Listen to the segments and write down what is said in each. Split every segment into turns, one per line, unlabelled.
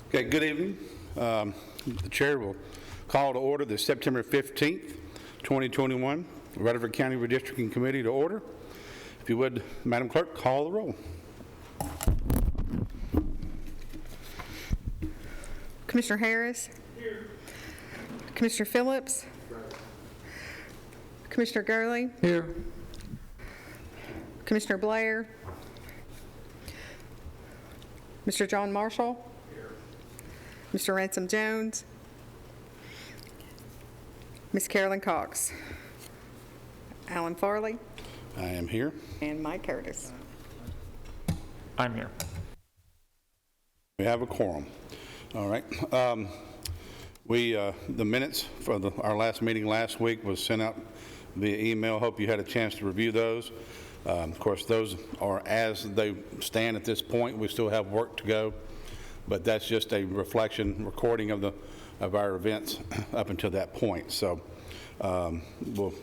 Okay, good evening. The chair will call to order the September 15th, 2021 Rutherford County Redistricting Committee to order. If you would, Madam Clerk, call the roll.
Commissioner Harris? Here. Commissioner Phillips? Right. Commissioner Gurley?
Here.
Commissioner Blair? Mr. John Marshall? Here. Mr. Ransom Jones? Ms. Carolyn Cox? Alan Farley?
I am here.
And Mike Curtis.
I'm here.
We have a quorum. All right. The minutes for our last meeting last week was sent out via email. Hope you had a chance to review those. Of course, those are as they stand at this point. We still have work to go, but that's just a recording of our events up until that point. So we'll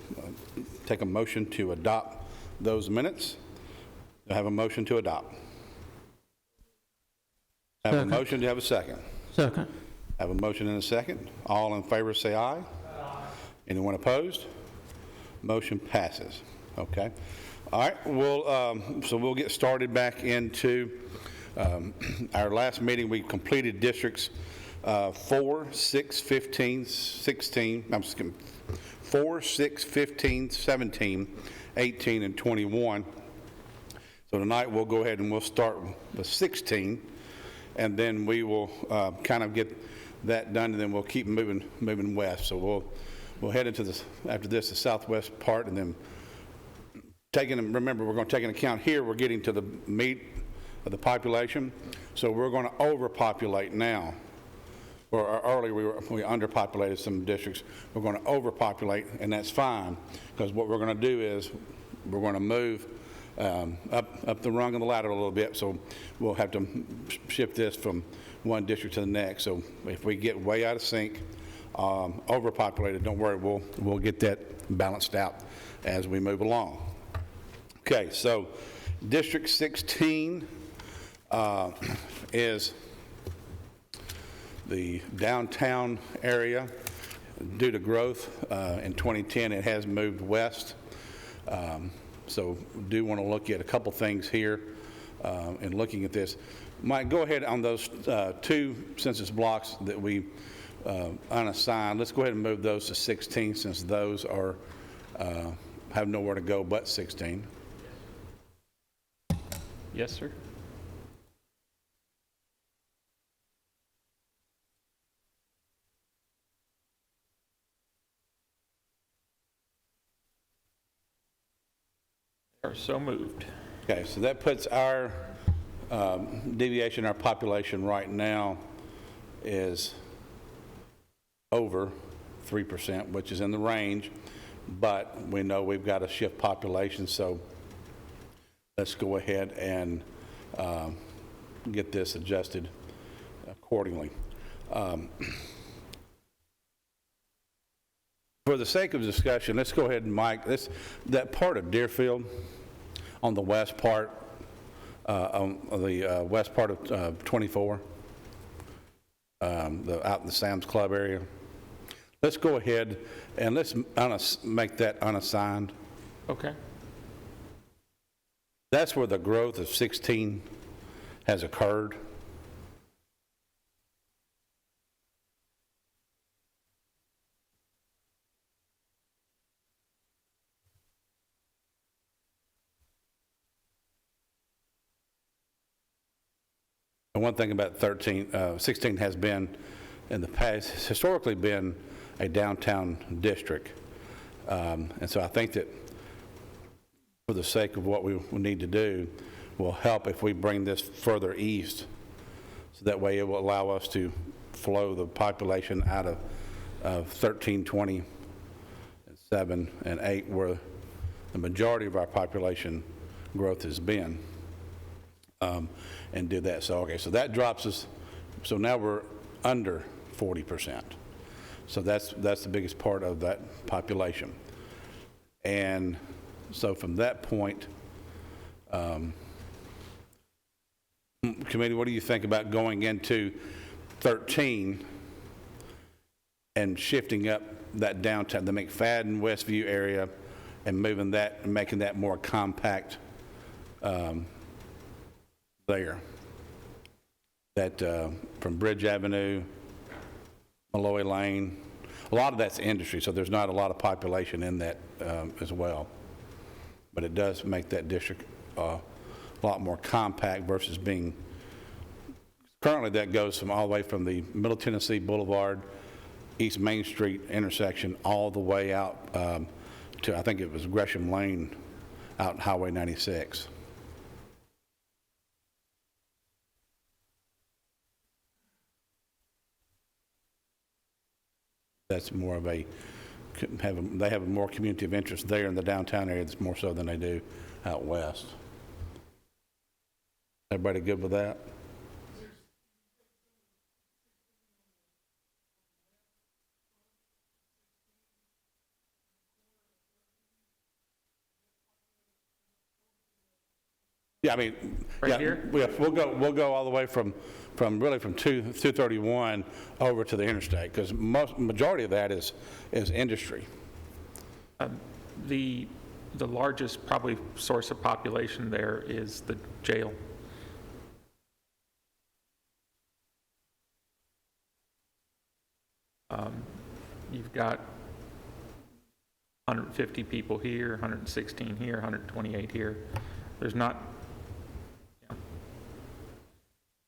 take a motion to adopt those minutes. I have a motion to adopt. I have a motion to have a second.
Second.
I have a motion and a second. All in favor say aye. Aye. Anyone opposed? Motion passes. Okay. All right. So we'll get started back into our last meeting. We completed districts 4, 6, 15, 16. I'm skipping 4, 6, 15, 17, 18, and 21. So tonight we'll go ahead and we'll start with 16. And then we will kind of get that done, and then we'll keep moving west. So we'll head into this after this, the southwest part, and then remember, we're going to take into account here. We're getting to the meat of the population, so we're going to overpopulate now. Or earlier we underpopulated some districts. We're going to overpopulate, and that's fine, because what we're going to do is we're going to move up the rung of the ladder a little bit, so we'll have to shift this from one district to the next. So if we get way out of sync, overpopulated, don't worry, we'll get that balanced out as we move along. Okay, so District 16 is the downtown area. Due to growth in 2010, it has moved west. So do want to look at a couple things here in looking at this. Mike, go ahead on those two census blocks that we unassigned. Let's go ahead and move those to 16, since those are have nowhere to go but 16.
Yes, sir. Are so moved.
Okay, so that puts our deviation, our population right now is over 3%, which is in the range, but we know we've got to shift population, so let's go ahead and get this adjusted accordingly. For the sake of discussion, let's go ahead and Mike, that part of Deerfield on the west part, west part of 24, out in the Sam's Club area. Let's go ahead and let's make that unassigned.
Okay.
That's where the growth of 16 has occurred. And one thing about 16 has been, in the past, historically been a downtown district. And so I think that for the sake of what we need to do, will help if we bring this further east. So that way it will allow us to flow the population out of 13, 20, and 7, and 8, where the majority of our population growth has been. And do that. So, okay, so that drops us. So now we're under 40%. So that's the biggest part of that population. And so from that point, committee, what do you think about going into 13 and shifting up that downtown, the McFadden, Westview area, and moving that, and making that more compact there. That from Bridge Avenue, Malloy Lane, a lot of that's industry, so there's not a lot of population in that as well. But it does make that district a lot more compact versus being, currently that goes from all the way from the Middle Tennessee Boulevard, East Main Street intersection, all the way out to, I think it was Gresham Lane, out Highway 96. That's more of a, they have a more community of interest there in the downtown area, that's more so than they do out west. Everybody good with that? Yeah, I mean,
Right
yeah,
here?
we'll go all the way from 231 over to the interstate, because majority of that is industry.
The largest probably source of population there is the jail. You've got 150 people here, 116 here, 128 here. There's not,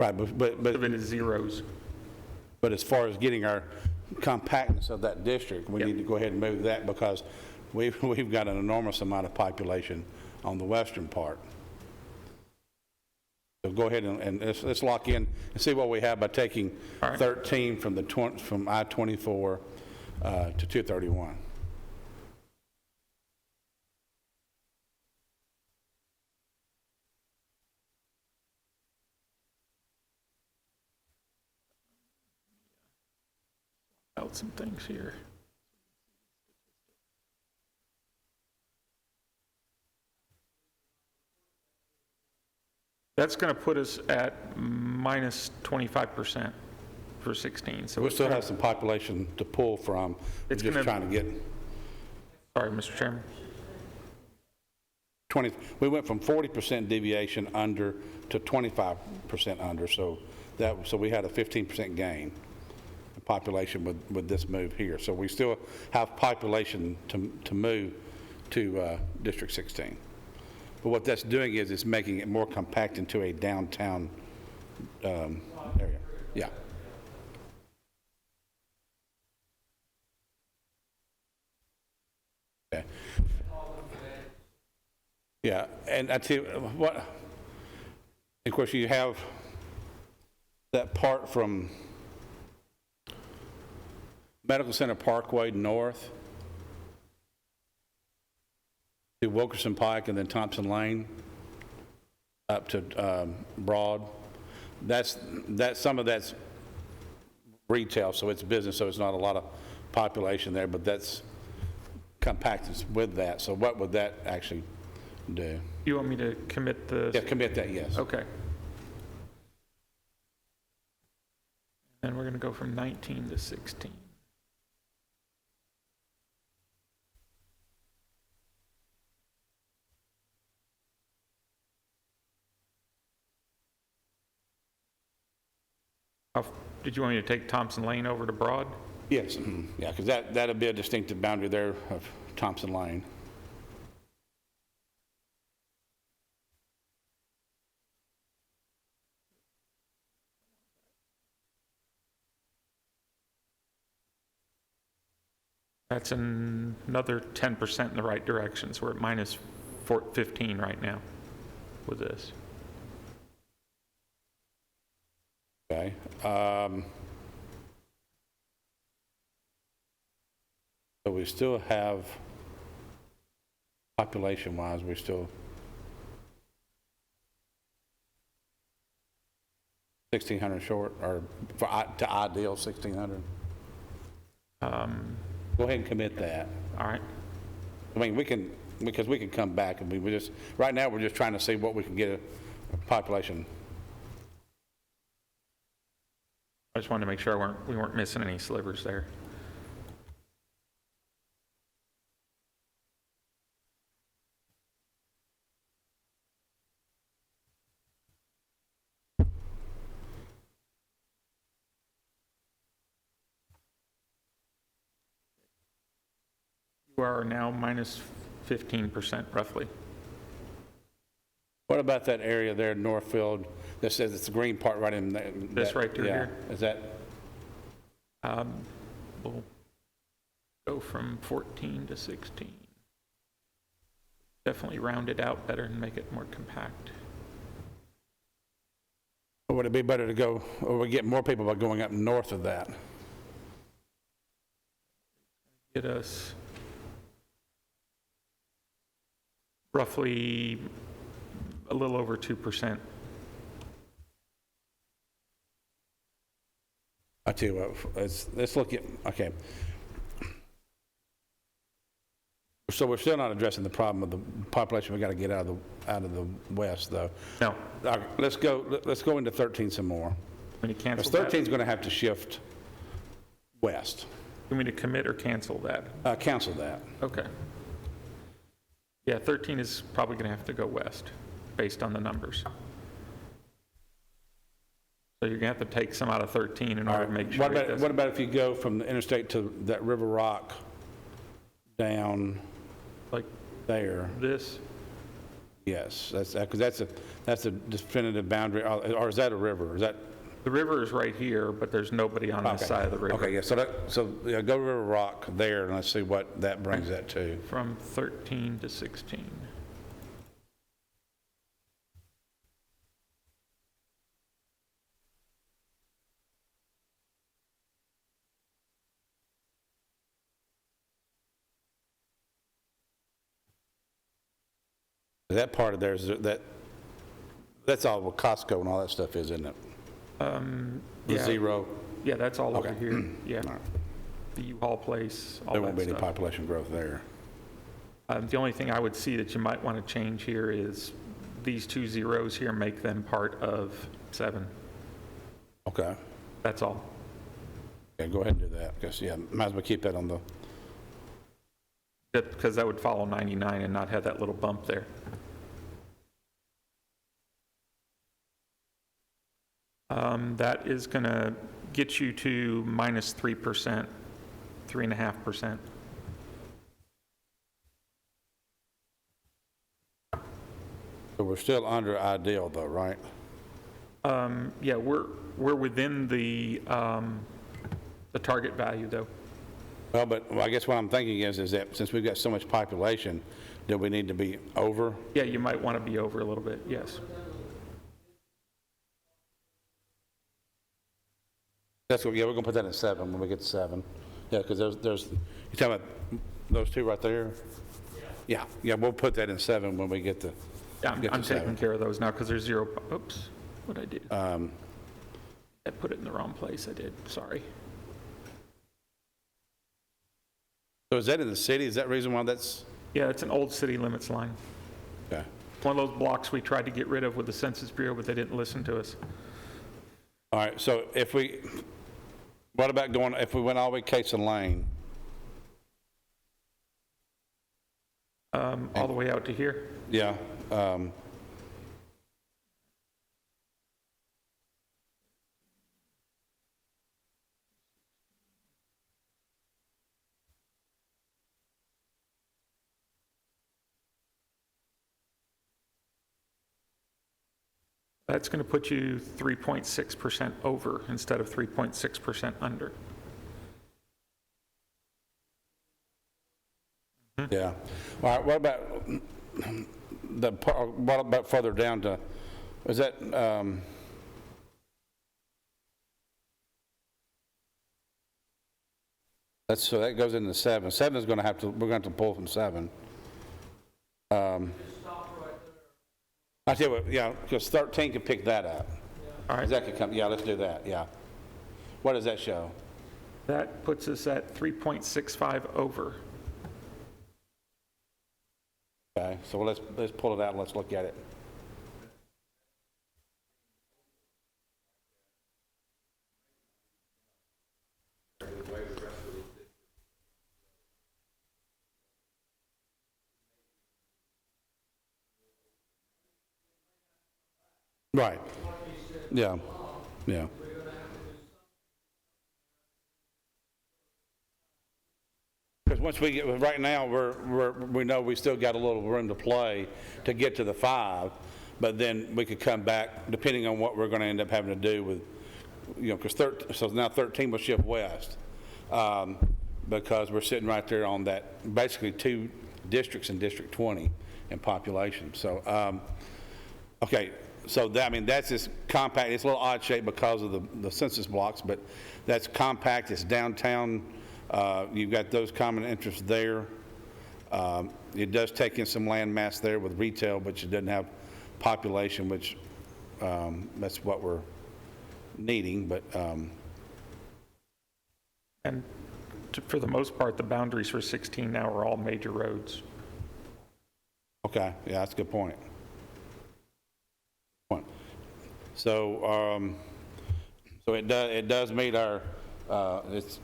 Right,
most of it is zeros.
but as far as getting our compactness of that district, we
Yep.
need to go ahead and move that, because we've got an enormous amount of population on the western part. So go ahead and let's lock in and see what we have by taking
All right.
13 from from I-24 to 231.
Out some things here. That's going to put us at minus 25% for 16. So
We
it's
still
gonna-
have some population to pull from. We're
It's
just
gonna-
trying to get
Sorry, Mr. Chairman.
20, we went from 40% deviation under to 25% under, so we had a 15% gain in population with this move here. So we still have population to move to District 16. But what that's doing is it's making it more compact into a downtown area. Yeah. Okay. Yeah, and I tell you what, of course, you have that part from Medical Center Parkway north to Wilkerson Pike and then Thompson Lane up to Broad. That's some of that's retail, so it's business, so it's not a lot of population there, but that's compacted with that. So what would that actually do?
You want me to commit the?
Yeah, commit that, yes.
Okay. And we're going to go from 19 to 16. Did you want me to take Thompson Lane over to Broad?
Yes, yeah, because that'd be a distinctive boundary there of Thompson Lane.
That's another 10% in the right direction, so we're at minus 15 right now with this.
Okay. So we still have, population-wise, we still 1,600 short, or to ideal 1,600. Go ahead and commit that.
All right.
I mean, because we can come back, and we just, right now, we're just trying to see what we can get a population.
I just wanted to make sure we weren't missing any slivers there. You are now minus 15% roughly.
What about that area there in Northfield that says it's the green part right in there?
This right through here?
Is that,
We'll go from 14 to 16. Definitely round it out better and make it more compact.
or would it be better to go, or we get more people by going up north of that?
Get us roughly a little over 2%.
I tell you what, let's look at, okay. So we're still not addressing the problem of the population we got to get out of the west, though.
No,
All right, let's go into 13 some more.
when you cancel
Because
that,
13 is going to have to shift west.
you mean to commit or cancel that?
Cancel that.
Okay. Yeah, 13 is probably going to have to go west, based on the numbers. So you're going to have to take some out of 13 in order to make sure it doesn't.
What about if you go from the interstate to that River Rock down
Like
there?
this?
Yes, because that's a definitive boundary, or is that a river? Is that?
The river is right here, but there's nobody on this
Okay.
side of the river.
Okay, yeah, so yeah, go River Rock there, and let's see what that brings that to.
From 13 to 16.
That part of there's that's all what Costco and all that stuff is, isn't it? The
Yeah.
zero,
Yeah, that's all over
Okay.
here, yeah.
All right.
The U-Haul place, all
there
that
won't be any
stuff.
population growth there.
The only thing I would see that you might want to change here is these two zeros here, make them part of 7.
Okay,
That's all.
yeah, go ahead and do that, because, yeah, might as well keep that on the,
Because that would follow 99 and not have that little bump there. That is going to get you to minus 3%, 3.5%.
so we're still under ideal though, right?
Yeah, we're within the target value though.
Well, I guess what I'm thinking is that since we've got so much population, do we need to be over?
Yeah, you might want to be over a little bit, yes.
That's what, yeah, we're gonna put that in 7 when we get to 7. Yeah, because there's, you talking about those two right there? Yeah, we'll put that in 7 when we get to.
Yeah,
Get to
I'm taking
7.
care of those now because there's 0, oops, what'd I do? I put it in the wrong place, I did, sorry.
So is that in the city? Is that the reason why that's,
Yeah, it's an old city limits line.
okay.
One of those blocks we tried to get rid of with the Census Bureau, but they didn't listen to us.
All right, so what about if we went all the way Cason Lane?
All the way out to here.
Yeah.
That's going to put you 3.6% over instead of 3.6% under.
Yeah. All right, what about further down to, is that, so that goes into 7. 7 is going to have to, we're going to have to pull from 7. I tell you what, yeah, because 13 could pick that up.
All right,
That could come, yeah, let's do that, yeah. What does that show?
that puts us at 3.65 over.
Okay, so let's pull it out and let's look at it. Right. Yeah, yeah. Because once we get, right now, we know we still got a little room to play to get to the 5, but then we could come back, depending on what we're going to end up having to do with, because so now 13 will shift west, because we're sitting right there on that, basically 2 districts in District 20 in population. So, okay, so that, I mean, that's just compact. It's a little odd shape because of the census blocks, but that's compact. It's downtown. You've got those common interests there. It does take in some land mass there with retail, but it doesn't have population, which that's what we're needing. But
And for the most part, the boundaries for 16 now are all major roads.
okay, yeah, that's a good point. So, so it does meet our, it's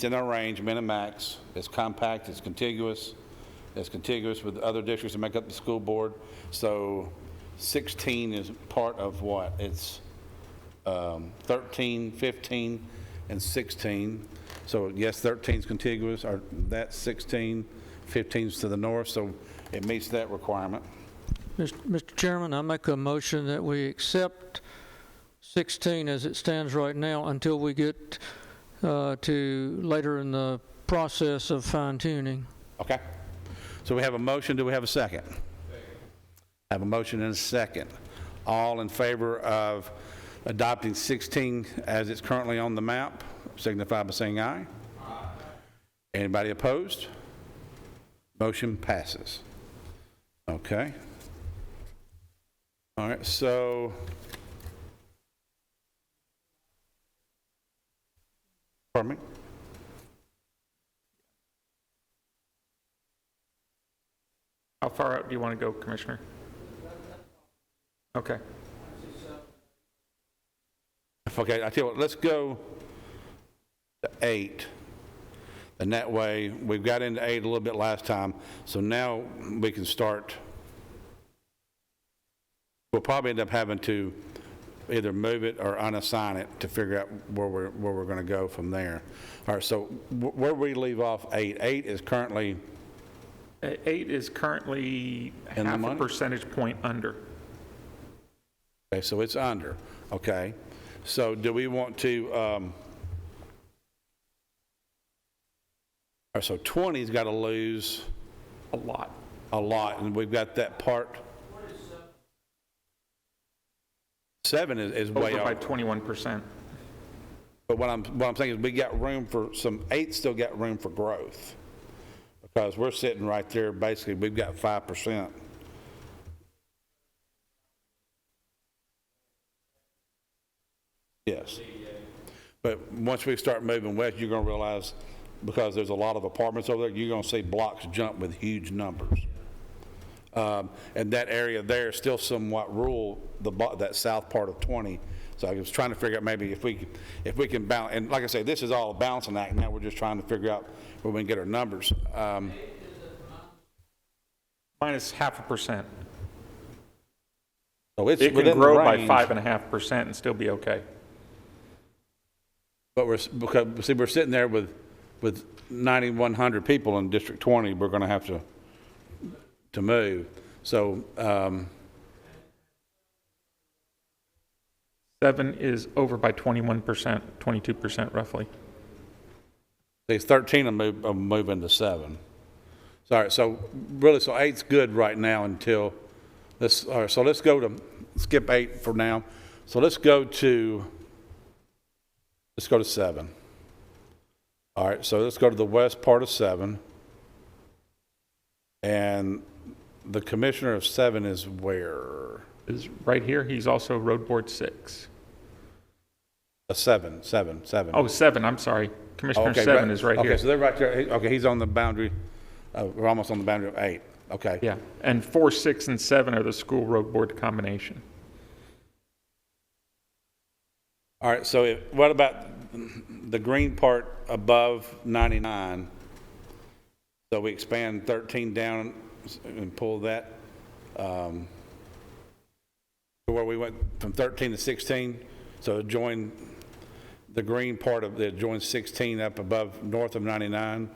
in our range, min and max. It's compact, it's contiguous with other districts that make up the school board. So 16 is part of what? It's 13, 15, and 16. So yes, 13 is contiguous, or that's 16, 15 is to the north, so it meets that requirement.
Mr. Chairman, I make a motion that we accept 16 as it stands right now until we get to later in the process of fine-tuning.
Okay. So we have a motion. Do we have a second? I have a motion and a second. All in favor of adopting 16 as it's currently on the map, signify by saying aye. Aye. Anybody opposed? Motion passes. Okay. All right, so pardon me?
How far out do you want to go, Commissioner? Okay.
Okay, I tell you what, let's go to 8. And that way, we've got into 8 a little bit last time, so now we can start. We'll probably end up having to either move it or unassign it to figure out where we're going to go from there. All right, so where we leave off 8. 8 is currently
8 is currently
In the
half a
money?
percentage point under.
okay, so it's under. Okay, so do we want to? All right, so 20's got to lose
A lot.
a lot, and we've got that part. 7 is way
Over by
over.
21%.
But what I'm saying is we got room for some, 8 still got room for growth. Because we're sitting right there, basically, we've got 5%. Yes. But once we start moving west, you're gonna realize, because there's a lot of apartments over there, you're gonna see blocks jump with huge numbers. And that area there is still somewhat rural, that south part of 20. So I was trying to figure out maybe if we can balance, and like I say, this is all a balancing act. Now we're just trying to figure out where we can get our numbers.
Minus 0.5%.
So it's
It can
within the
grow by
range,
5.5% and still be okay.
but we're sitting there with 9,100 people in District 20. We're going to have to move. So
7 is over by 21%, 22% roughly.
these 13 will move into 7. Sorry, so really, so 8's good right now until this. All right, so let's go to skip 8 for now. So let's go to 7. All right, so let's go to the west part of 7. And the commissioner of 7 is where?
Is right here. He's also Road Board 6.
7.
Oh, 7, I'm sorry. Commissioner
Okay,
7 is right here.
Okay, so they're right there. Okay, he's on the boundary. We're almost on the boundary of 8. Okay.
Yeah, and 4, 6, and 7 are the school road board combination.
All right, so what about the green part above 99? So we expand 13 down and pull that to where we went from 13 to 16? So join the green part of the join 16 up above north of 99.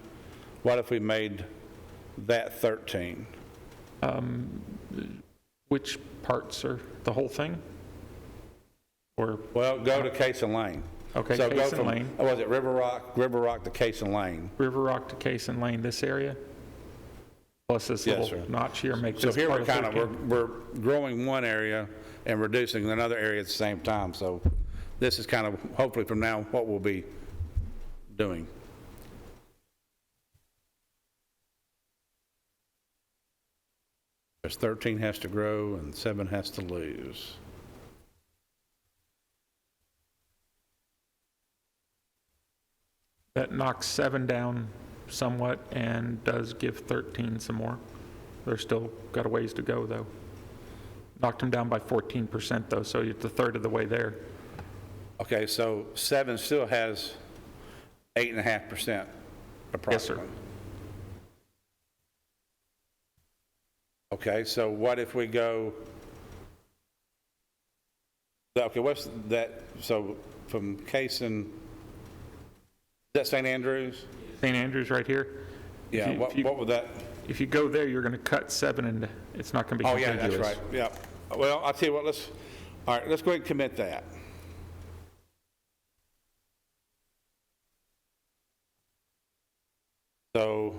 What if we made that 13?
Which parts are, the whole thing? Or,
Well, go to Case and Lane.
okay,
So go
Case and
from,
Lane,
was it River Rock to Case and Lane?
River Rock to Case and Lane, this area? Plus this
Yes,
little
sir.
notch here, make
So
this
here
part
we're
of
kind
13.
of, we're growing one area and reducing another area at the same time. So this is kind of, hopefully from now, what we'll be doing. Because 13 has to grow and 7 has to lose.
That knocks 7 down somewhat and does give 13 some more. They're still got a ways to go, though. Knocked them down by 14%, though, so it's a third of the way there.
Okay, so 7 still has 8.5% approximately. Okay, so what if we go, okay, what's that, so from Case and, is that St. Andrews?
St. Andrews right here?
Yeah, what would that?
If you go there, you're going to cut 7 and it's not going to be
Oh, yeah,
contiguous.
that's right, yeah. Well, I'll tell you what, all right, let's go ahead and commit that. So,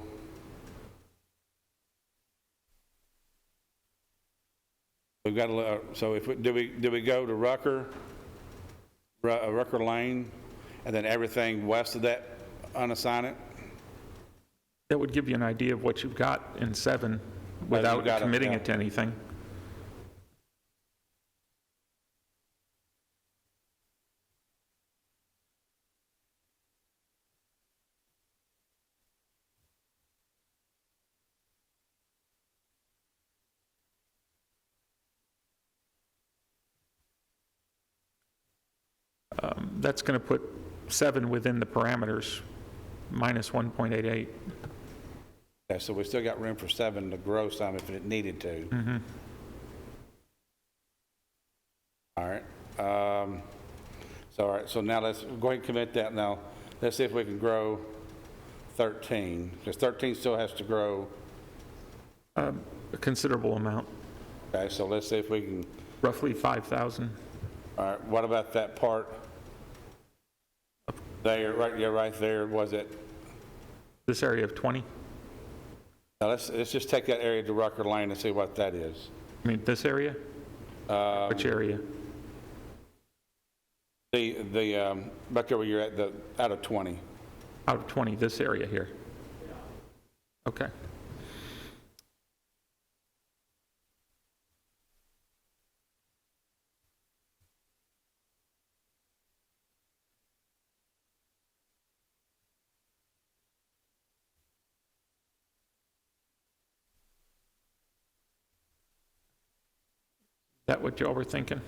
we've got to, so if, do we go to Rucker Lane, and then everything west of that, unassign it?
That would give you an idea of what you've got in 7 without
got it,
committing
yeah.
it to anything. That's going to put 7 within the parameters, minus 1.88.
Okay, so we still got room for 7 to grow some if it needed to. All right. All right, so now let's go ahead and commit that now. Let's see if we can grow 13, because 13 still has to grow.
A considerable amount,
Okay, so let's see if we can,
roughly 5,000.
all right, what about that part? There, right, yeah, right there, was it?
This area of 20?
Now let's just take that area to Rucker Lane and see what that is.
I mean, this area? Which area?
Back there where you're at, out of 20.
Out of 20, this area here? Okay. That what y'all were thinking?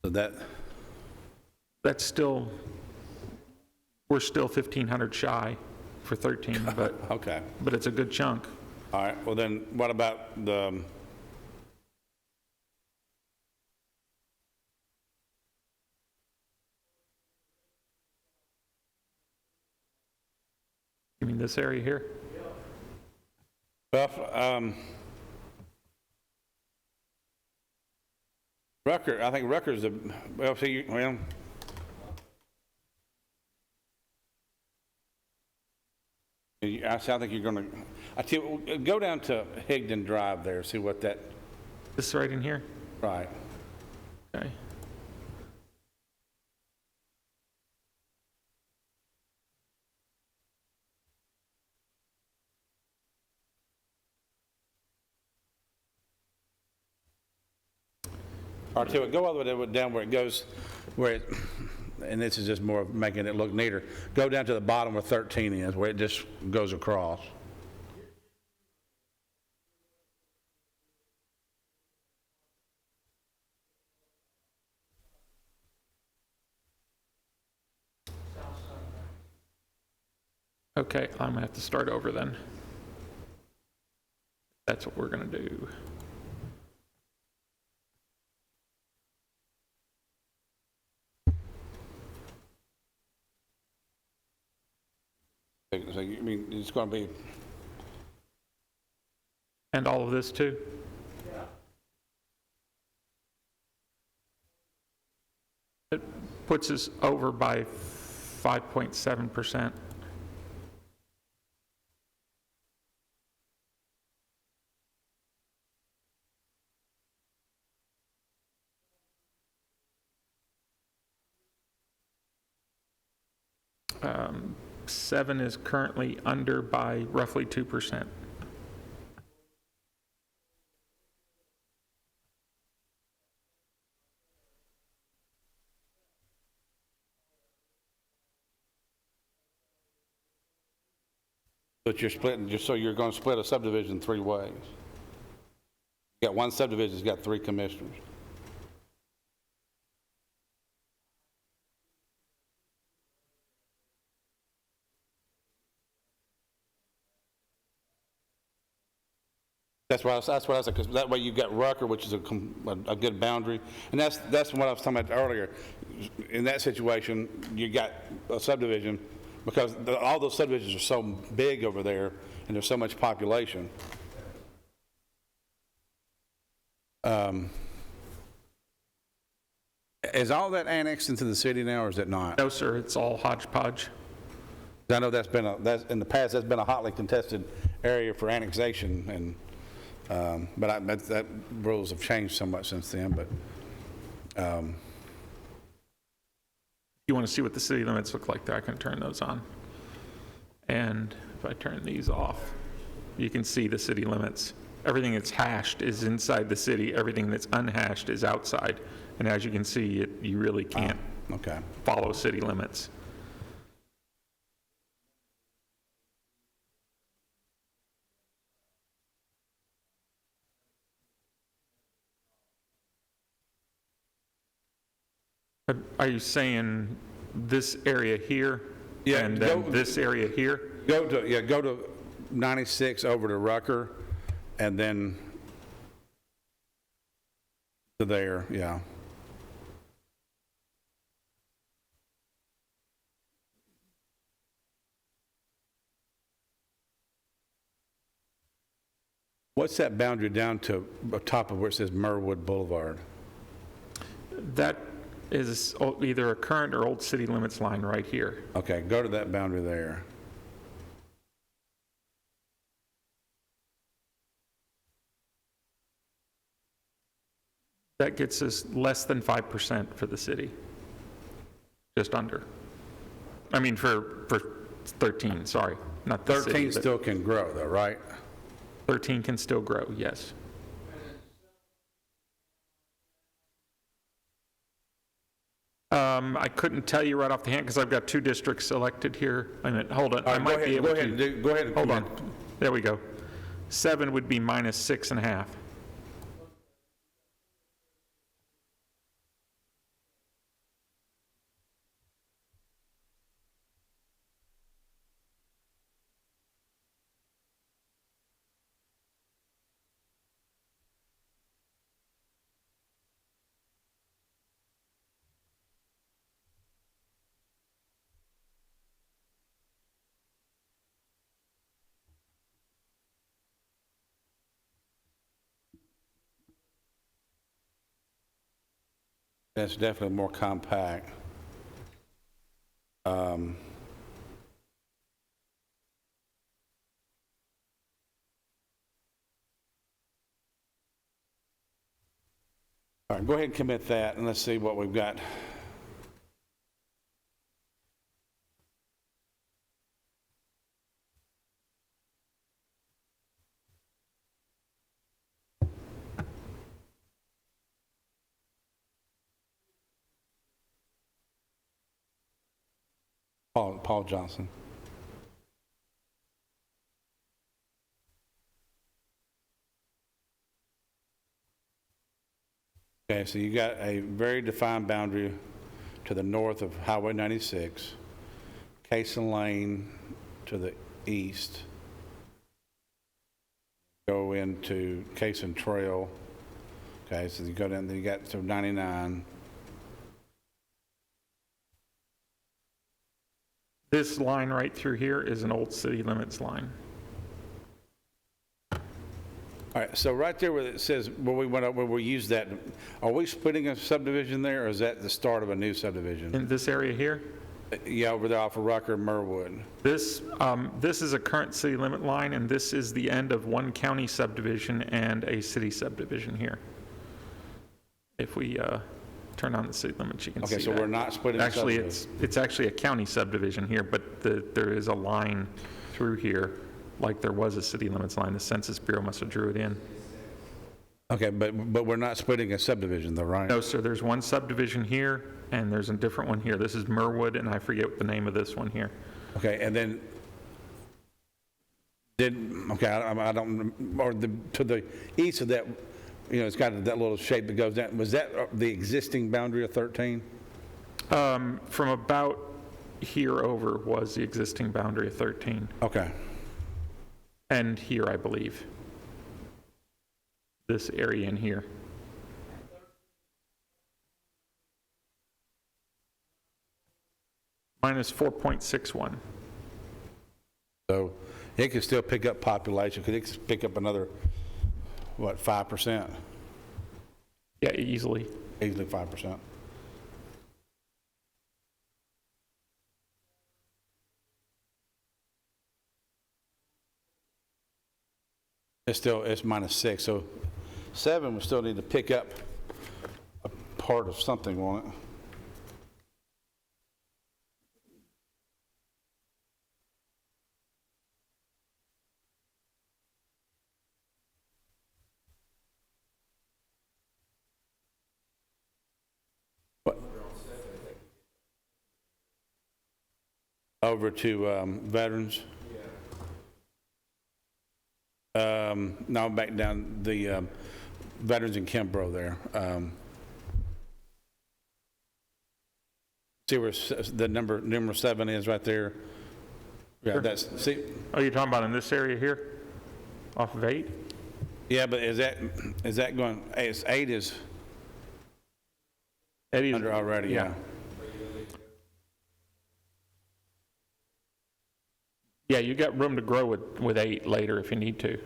So that,
That's still, we're still 1,500 shy for 13,
okay.
but it's a good chunk.
All right, well then, what about the,
You mean this area here?
well, Rucker, I think Rucker's the, well, see, well, I think you're gonna, I tell you, go down to Higdon Drive there, see what that,
This right in here?
right.
Okay.
All right, so go all the way down where it goes, where it, and this is just more of making it look neater. Go down to the bottom where 13 is, where it just goes across.
Okay, I'm gonna have to start over then. That's what we're gonna do.
So you mean it's going to be,
And all of this too? It puts us over by 5.7%. Um, 7 is currently under by roughly 2%.
but you're splitting, just so you're going to split a subdivision 3 ways. You got one subdivision that's got 3 commissioners. That's what I said, because that way you've got Rucker, which is a good boundary. And that's what I was talking about earlier. In that situation, you got a subdivision, because all those subdivisions are so big over there, and there's so much population. Is all that annexed into the city now, or is it not?
No, sir, it's all hodgepodge.
I know that's in the past, that's been a hotly contested area for annexation, and but that rules have changed so much since then. But
You want to see what the city limits look like there, I can turn those on. And if I turn these off, you can see the city limits. Everything that's hashed is inside the city, everything that's unhashed is outside. And as you can see, you really can't
okay.
follow city limits. Are you saying this area here?
Yeah,
And then this area here?
Go to 96 over to Rucker, and then to there, yeah. What's that boundary down to the top of where it says Merwood Boulevard?
That is either a current or old city limits line right here.
Okay, go to that boundary there.
That gets us less than 5% for the city. Just under. I mean, for 13, sorry, not the city.
13
but
still can grow though, right?
13 can still grow, yes. I couldn't tell you right off the hand because I've got 2 districts selected here. I mean, hold on, I might be able to.
Go ahead.
Hold on, there we go. 7 would be minus 6.5.
That's definitely more compact. All right, go ahead and commit that, and let's see what we've got. Paul Johnson. Okay, so you got a very defined boundary to the north of Highway 96, Cason Lane to the east, go into Cason Trail. Okay, so you go down, then you got to 99.
This line right through here is an old city limits line.
All right, so right there where it says, where we went up, where we used that, are we splitting a subdivision there, or is that the start of a new subdivision?
In this area here,
Yeah, over there off of Rucker and Merwood.
this is a current city limit line, and this is the end of one county subdivision and a city subdivision here. If we turn on the city limits, you can see
Okay, so
that.
we're not splitting the
Actually,
subdivision.
it's actually a county subdivision here, but there is a line through here, like there was a city limits line. The Census Bureau must have drew it in.
Okay, but we're not splitting a subdivision though, right?
No, sir, there's one subdivision here, and there's a different one here. This is Merwood, and I forget what the name of this one here.
Okay, and then, I don't, or to the east of that, you know, it's got that little shape that goes down. Was that the existing boundary of 13?
From about here over was the existing boundary of 13,
Okay.
and here, I believe. This area in here. Minus 4.61.
So it could still pick up population, could it pick up another, what, 5%?
Yeah, easily.
Easily 5%. It's -6, so 7 would still need to pick up a part of something, won't it? What? Over to veterans? No, back down the veterans in Kimbrough there. See where the number 7 is right there? Yeah,
Sure.
see,
Oh, you're talking about in this area here? Off of 8?
yeah, but is that going, 8 is
Eddie is-
under already, yeah.
Yeah, you got room to grow with 8 later if you need to.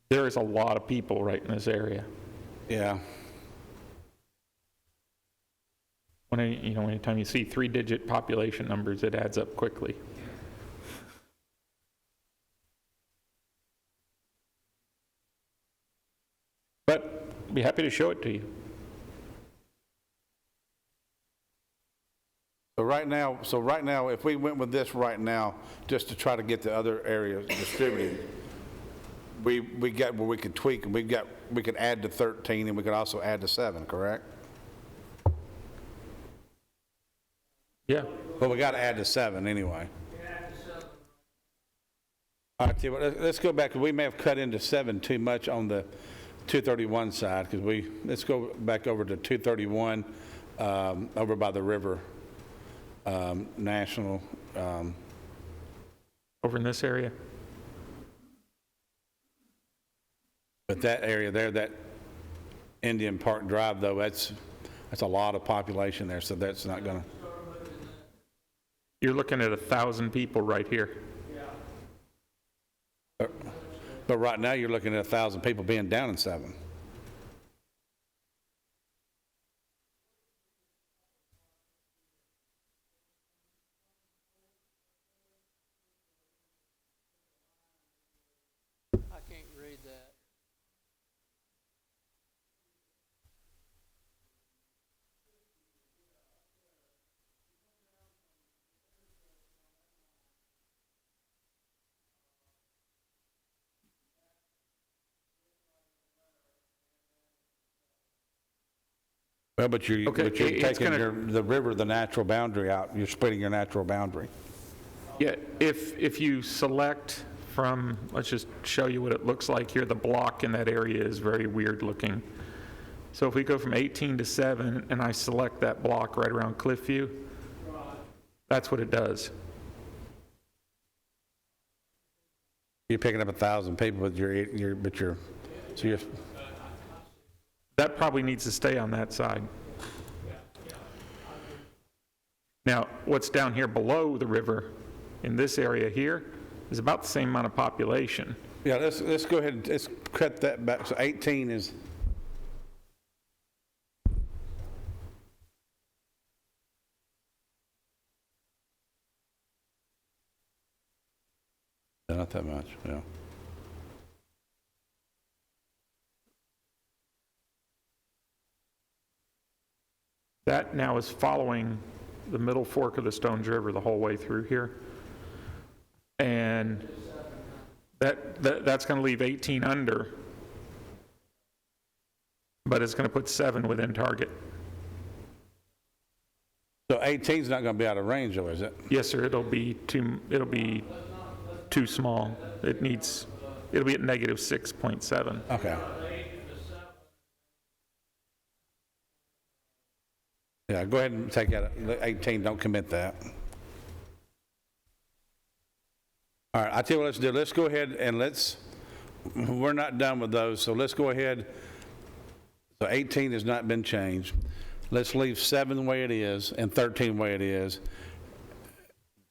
There is a lot of people right in this area.
Yeah.
Anytime you see 3-digit population numbers, it adds up quickly. But I'd be happy to show it to you.
So right now, if we went with this right now, just to try to get the other areas distributed, we got where we could tweak, and we could add to 13, and we could also add to 7, correct?
Yeah.
But we got to add to 7 anyway. All right, T, well, let's go back, 'cause we may have cut into 7 too much on the 231 side, because let's go back over to 231, over by the river, National,
Over in this area?
but that area there, that Indian Park Drive, though, that's a lot of population there, so that's not gonna,
You're looking at 1,000 people right here.
but right now, you're looking at 1,000 people being down in 7.
I can't read that.
Well, but you're
Okay, it's
taking
gonna-
the river, the natural boundary out, you're splitting your natural boundary.
Yeah, if you select from, let's just show you what it looks like here, the block in that area is very weird looking. So if we go from 18 to 7, and I select that block right around Cliffview, that's what it does.
You're picking up 1,000 people, but you're So you're,
That probably needs to stay on that side. Now, what's down here below the river, in this area here, is about the same amount of population.
yeah, let's go ahead and let's cut that back. So 18 is, not that much, yeah.
That now is following the middle fork of the Stones River the whole way through here. And that's going to leave 18 under, but it's going to put 7 within target.
So 18 is not going to be out of range, though, is it?
Yes, sir, it'll be too small. It'll be at negative 6.7.
Okay. Yeah, go ahead and take out 18, don't commit that. All right, I tell you what let's do. Let's go ahead and we're not done with those, so let's go ahead. So 18 has not been changed. Let's leave 7 the way it is and 13 the way it is.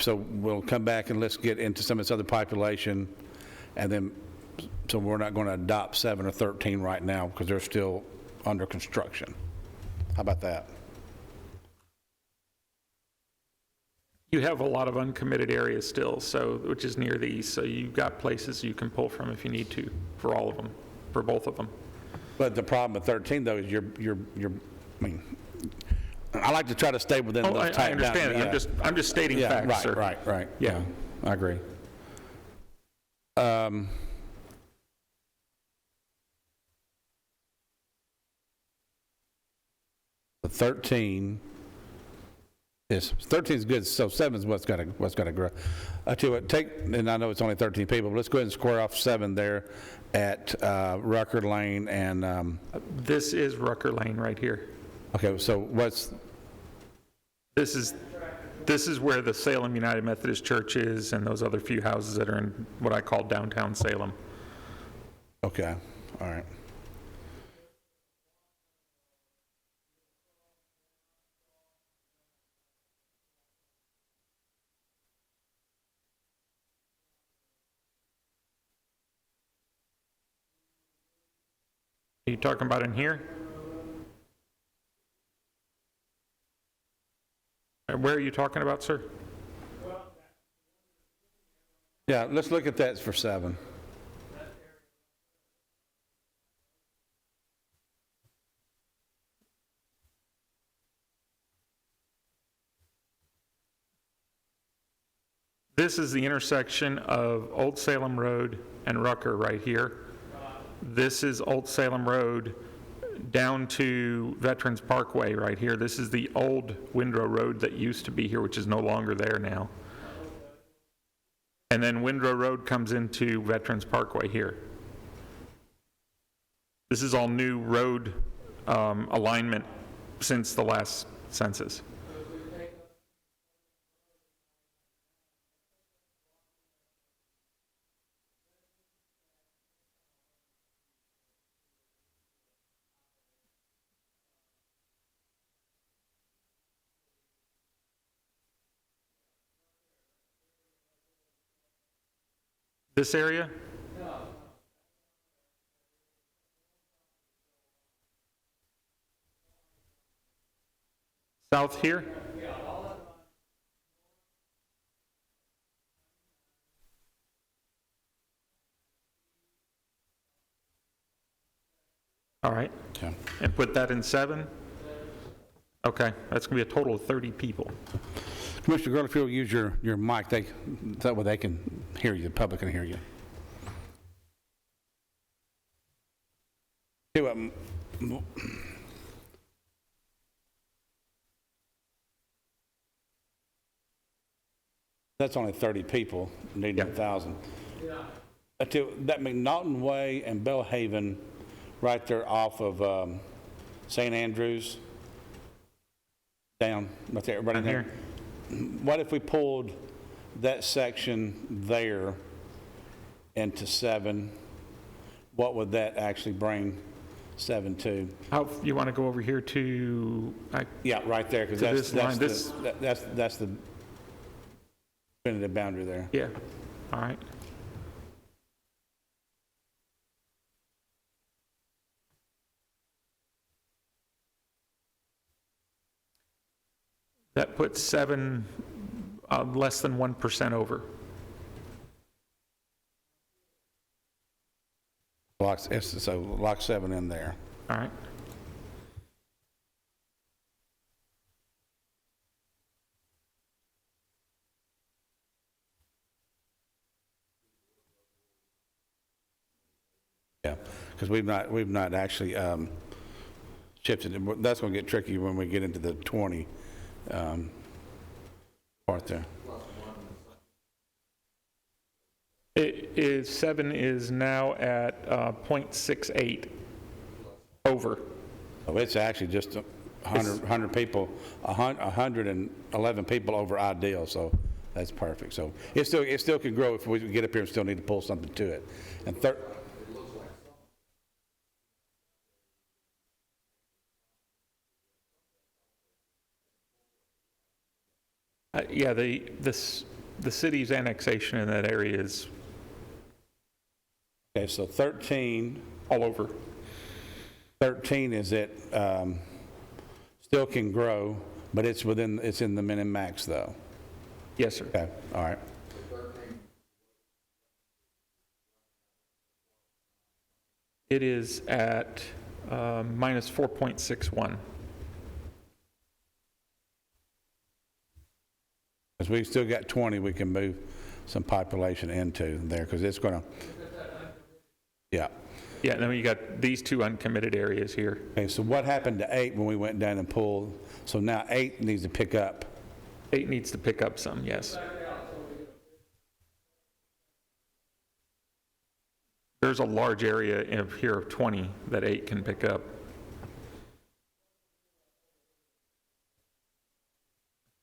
So we'll come back and let's get into some of this other population, and then, so we're not going to adopt 7 or 13 right now because they're still under construction. How about that?
You have a lot of uncommitted areas still, which is near these, so you've got places you can pull from if you need to, for all of them, for both of them.
But the problem with 13 though is I mean, I like to try to stay within those
I
tight boundaries.
understand.
Yeah.
I'm just stating
Yeah,
facts, sir.
right.
Yeah.
I agree. The 13 is good, so 7 is what's got to grow. I tell you what, and I know it's only 13 people, but let's go ahead and square off 7 there at Rucker Lane and,
This is Rucker Lane right here.
okay, so
This is where the Salem United Methodist Church is and those other few houses that are in what I call downtown Salem.
okay, all right.
Are you talking about in here? Where are you talking about, sir?
Yeah, let's look at that for 7.
This is the intersection of Old Salem Road and Rucker right here. This is Old Salem Road down to Veterans Parkway right here. This is the old Windrow Road that used to be here, which is no longer there now. And then Windrow Road comes into Veterans Parkway here. This is all new road alignment since the last census. This area? South here? All right.
Okay.
And put that in 7? Okay, that's going to be a total of 30 people.
Commissioner Girl, if you'll use your mic, that way they can hear you, the public can hear you. Tell you what, that's only 30 people, needing
Yeah.
1,000. I tell you, that McNaughton Way and Bellhaven, right there off of St. Andrews, down, right there, everybody in there. What if we pulled that section there into 7? what would that actually bring 7 to?
How, you want to go over here to,
Yeah, right there, because
To
that's,
this line,
that's the definitive boundary there.
yeah, all right. That puts 7, less than 1% over.
So lock 7 in there.
All right.
Yeah, because we've not actually shifted it. That's going to get tricky when we get into the 20 part there.
It is, 7 is now at 0.68 over.
So it's actually just 100 people, 111 people over ideal, so that's perfect. So it still can grow if we get up here and still need to pull something to it. And
yeah, the city's annexation in that area is
okay, so 13
all over.
13 is it, still can grow, but it's in the min and max though.
Yes, sir.
Okay, all right.
It is at minus 4.61.
Because we've still got 20 we can move some population into there, because it's going to, yeah.
Yeah, and then you got these 2 uncommitted areas here.
Okay, so what happened to 8 when we went down and pulled? So now 8 needs to pick up.
8 needs to pick up some, yes. There's a large area in here of 20 that 8 can pick up.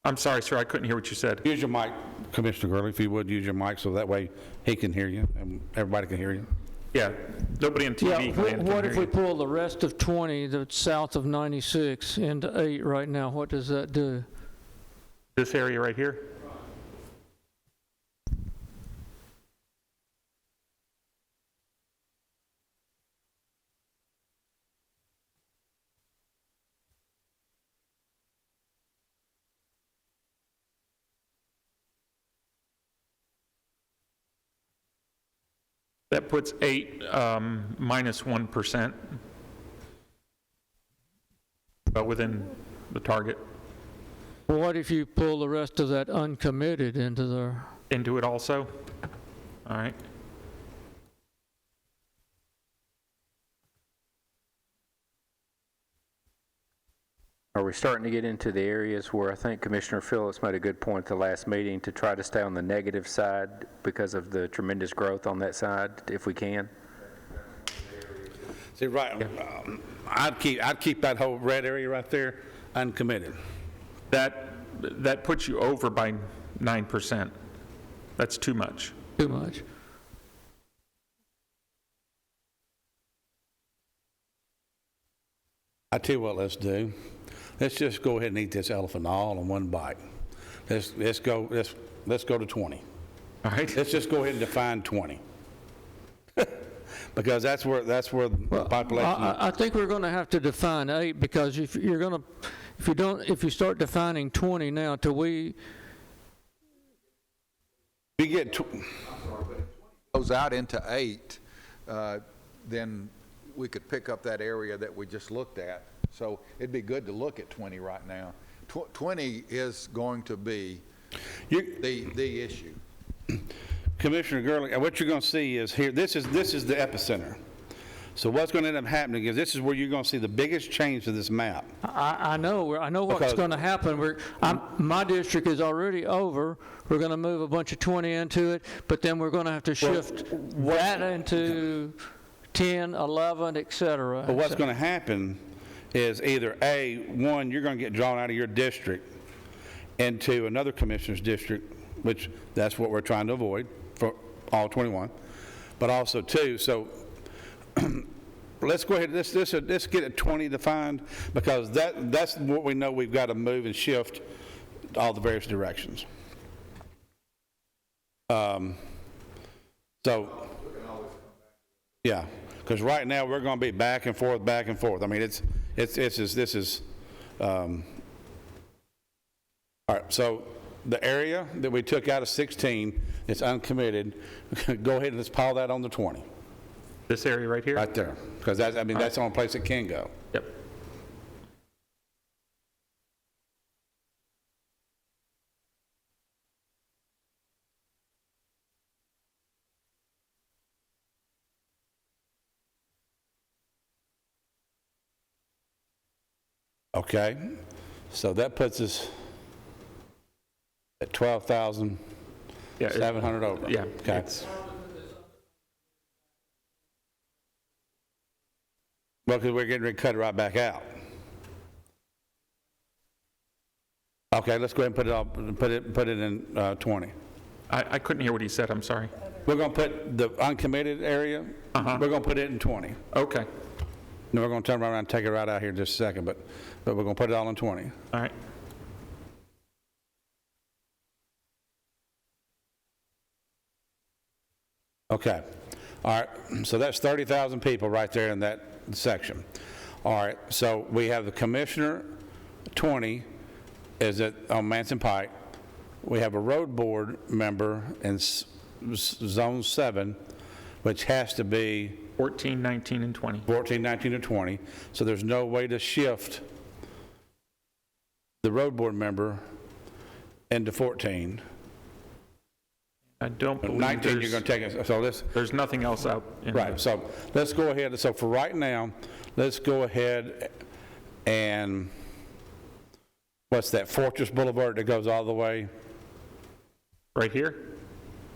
I'm sorry, sir, I couldn't hear what you said.
Use your mic, Commissioner Gurley, if you would, use your mic so that way he can hear you and everybody can hear you.
Yeah, nobody on TV
Yeah,
can hear
what if we
you.
pull the rest of 20 that's south of 96 into 8 right now? What does that do?
This area right here? That puts 8 minus 1%, but within the target.
Well, what if you pull the rest of that uncommitted into the...
Into it also? All right.
Are we starting to get into the areas where I think Commissioner Phillips made a good point at the last meeting to try to stay on the negative side because of the tremendous growth on that side, if we can?
See, right, I'd keep that whole red area right there uncommitted.
That puts you over by 9%. That's too much.
Too much.
I tell you what, let's do. Let's just go ahead and eat this elephant all in one bite. Let's go to 20.
All right.
Let's just go ahead and define 20. Because that's where the population.
I think we're going to have to define 8 because if you start defining 20 now till we
get
goes out into 8, then we could pick up that area that we just looked at. So it'd be good to look at 20 right now. 20 is going to be the issue.
Commissioner Gurley, what you're going to see is here, this is the epicenter. So what's going to end up happening is this is where you're going to see the biggest change to this map.
I know what's
Because-
going to happen. My district is already over. We're going to move a bunch of 20 into it, but then we're going to have to shift that into 10, 11, et cetera.
But what's going to happen is either one, you're going to get drawn out of your district into another commissioner's district, which that's what we're trying to avoid for all 21. But also, too, so let's go ahead, let's get it 20 defined, because that's what we know we've got to move and shift all the various directions. So, yeah, because right now, we're going to be back and forth, back and forth. I mean, this is, all right, so the area that we took out of 16, it's uncommitted, go ahead and let's pile that on the 20,
This area right here?
right there, because that's, I mean, that's the only place it can go.
Yep.
Okay, so that puts us at 12,700 over.
Yeah.
Okay. Well, because we're getting ready to cut it right back out. Okay, let's go ahead and put it all, put it in 20.
I couldn't hear what he said, I'm sorry.
We're going to put the uncommitted area, we're going to put it in 20.
Okay,
Then we're going to turn around and take it right out here in just a second, but we're going to put it all in 20.
all right.
Okay, all right, so that's 30,000 people right there in that section. All right, so we have the commissioner, 20, is on Manson Pike. We have a road board member in Zone 7, which has to be
14, 19, and 20.
14, 19, or 20, so there's no way to shift the road board member into 14.
I don't believe
19, you're going to take it, so this,
there's nothing else out. In
right, so let's go ahead, so for right now, let's go ahead and, what's that, Fortress Boulevard that goes all the way?
Right here?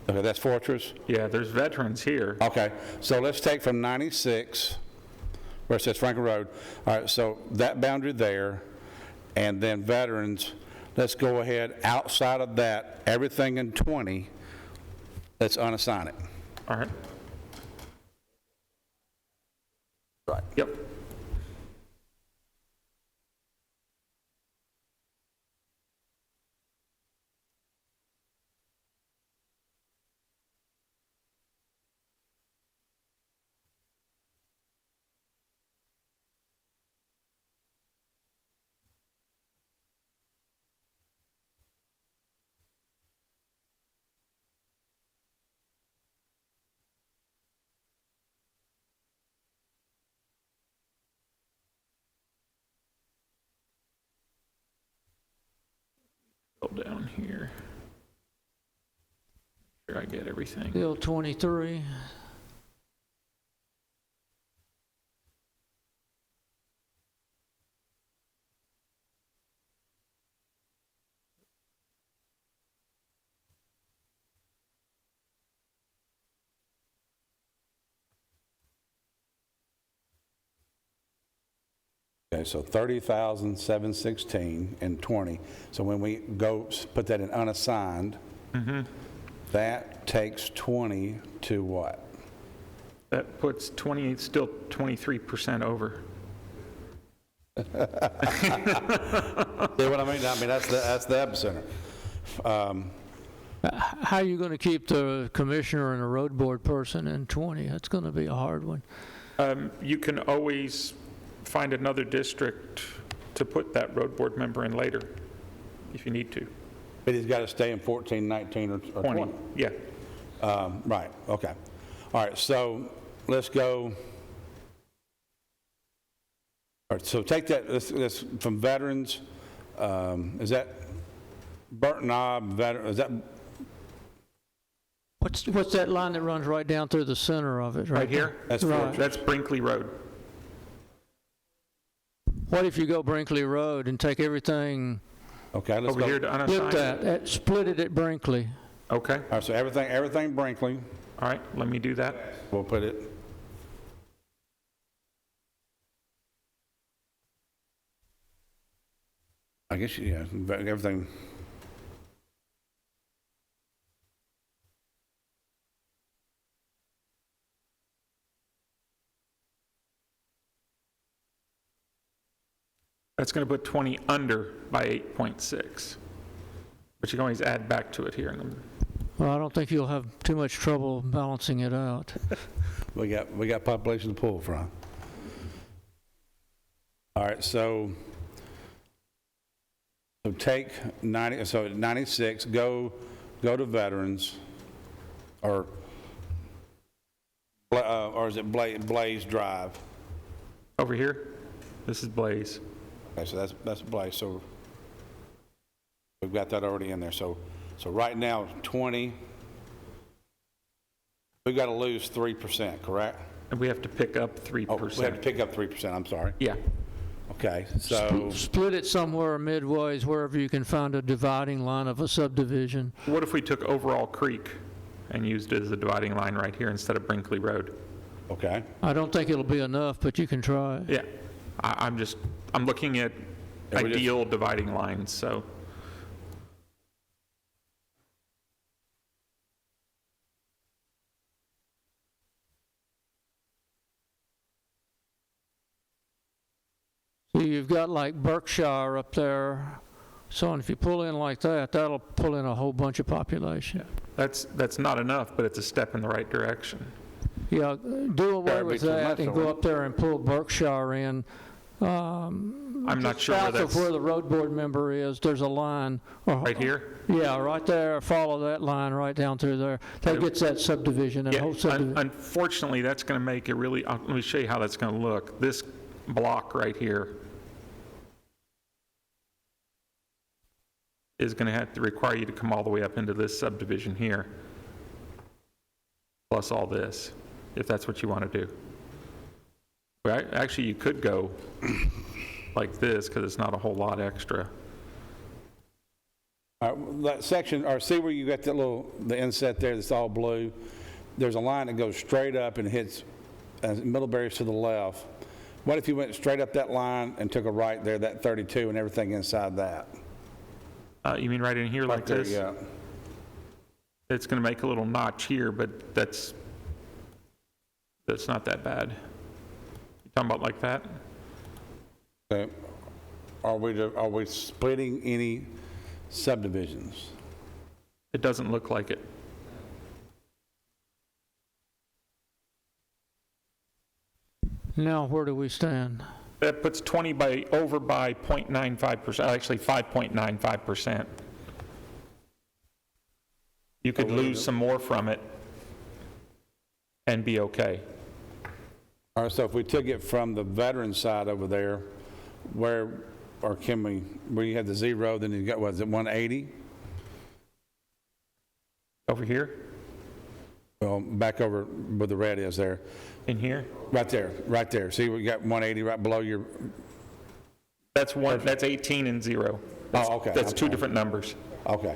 Okay, that's Fortress?
Yeah, there's veterans here.
Okay, so let's take from 96, where it says Franklin Road, all right, so that boundary there, and then veterans, let's go ahead, outside of that, everything in 20, let's unassign it.
All right.
Right.
Yep. Go down here. Make sure I get everything.
Bill 23.
Okay, so 30,716 and 20. So when we go put that in unassigned, that takes 20 to what?
That puts 20, still 23% over.
See what I mean? I mean, that's the epicenter.
How are you going to keep the commissioner and a road board person in 20? That's going to be a hard one.
You can always find another district to put that road board member in later, if you need to.
But he's got to stay in 14, 19, or 20.
Yeah.
Right, okay. All right, so let's go. All right, so take that, this from veterans, is that Burton Knob, veteran, is that?
What's that line that runs right down through the center of it?
Right here?
That's
Right.
That's Brinkley Road.
What if you go Brinkley Road and take everything,
Okay, let's
Over
go.
here to
split
unassign.
that, split it at Brinkley?
Okay.
All right, so everything Brinkley,
All right, let me do that.
we'll put it. I guess, yeah, everything.
That's going to put 20 under by 8.6. But you can always add back to it here.
Well, I don't think you'll have too much trouble balancing it out.
We got population to pull from. All right, so take 90, so 96, go to veterans, or is it Blaze Drive?
Over here, this is Blaze.
Okay, so that's Blaze. So we've got that already in there. So right now, 20. We've got to lose 3%, correct?
And we have to pick up 3%.
Oh, we have to pick up 3%. I'm sorry.
Yeah.
Okay, so
Split it somewhere midways, wherever you can find a dividing line of a subdivision.
What if we took Overall Creek and used it as a dividing line right here instead of Brinkley Road?
okay.
I don't think it'll be enough, but you can try.
Yeah. I'm looking at
Yeah, we just-
ideal dividing lines, so.
So you've got like Berkshire up there. So if you pull in like that, that'll pull in a whole bunch of population.
That's not enough, but it's a step in the right direction.
Yeah, do away
That'd be
with
too
that
much,
and
though,
go up there and pull Berkshire in.
I'm not sure where
South of
that's,
where the road board member is, there's a line.
right here?
Yeah, right there, follow that line right down through there. That gets that subdivision, that
Yeah,
whole subdivision.
unfortunately, that's going to make it really, let me show you how that's going to look. This block right here is going to have to require you to come all the way up into this subdivision here, plus all this, if that's what you want to do. Well, actually, you could go like this, because it's not a whole lot extra.
All right, that section, or see where you got the inset there that's all blue? There's a line that goes straight up and hits Middlebury's to the left. What if you went straight up that line and took a right there, that 32, and everything inside that?
You mean right in here like
Right there,
this?
yeah.
It's going to make a little notch here, but that's not that bad. You talking about like that?
Okay. Are we splitting any subdivisions?
It doesn't look like it.
Now, where do we stand?
That puts 20 over by 0.95%, actually 5.95%. You could lose some more from it and be okay.
All right, so if we took it from the veteran side over there, where you had the 0, then you got, was it 180?
Over here,
Well, back over where the red is there.
in here,
Right there. See, we got 180 right below your,
that's 18 and 0.
oh, okay.
That's
I'm
two
sorry.
different numbers.
Okay.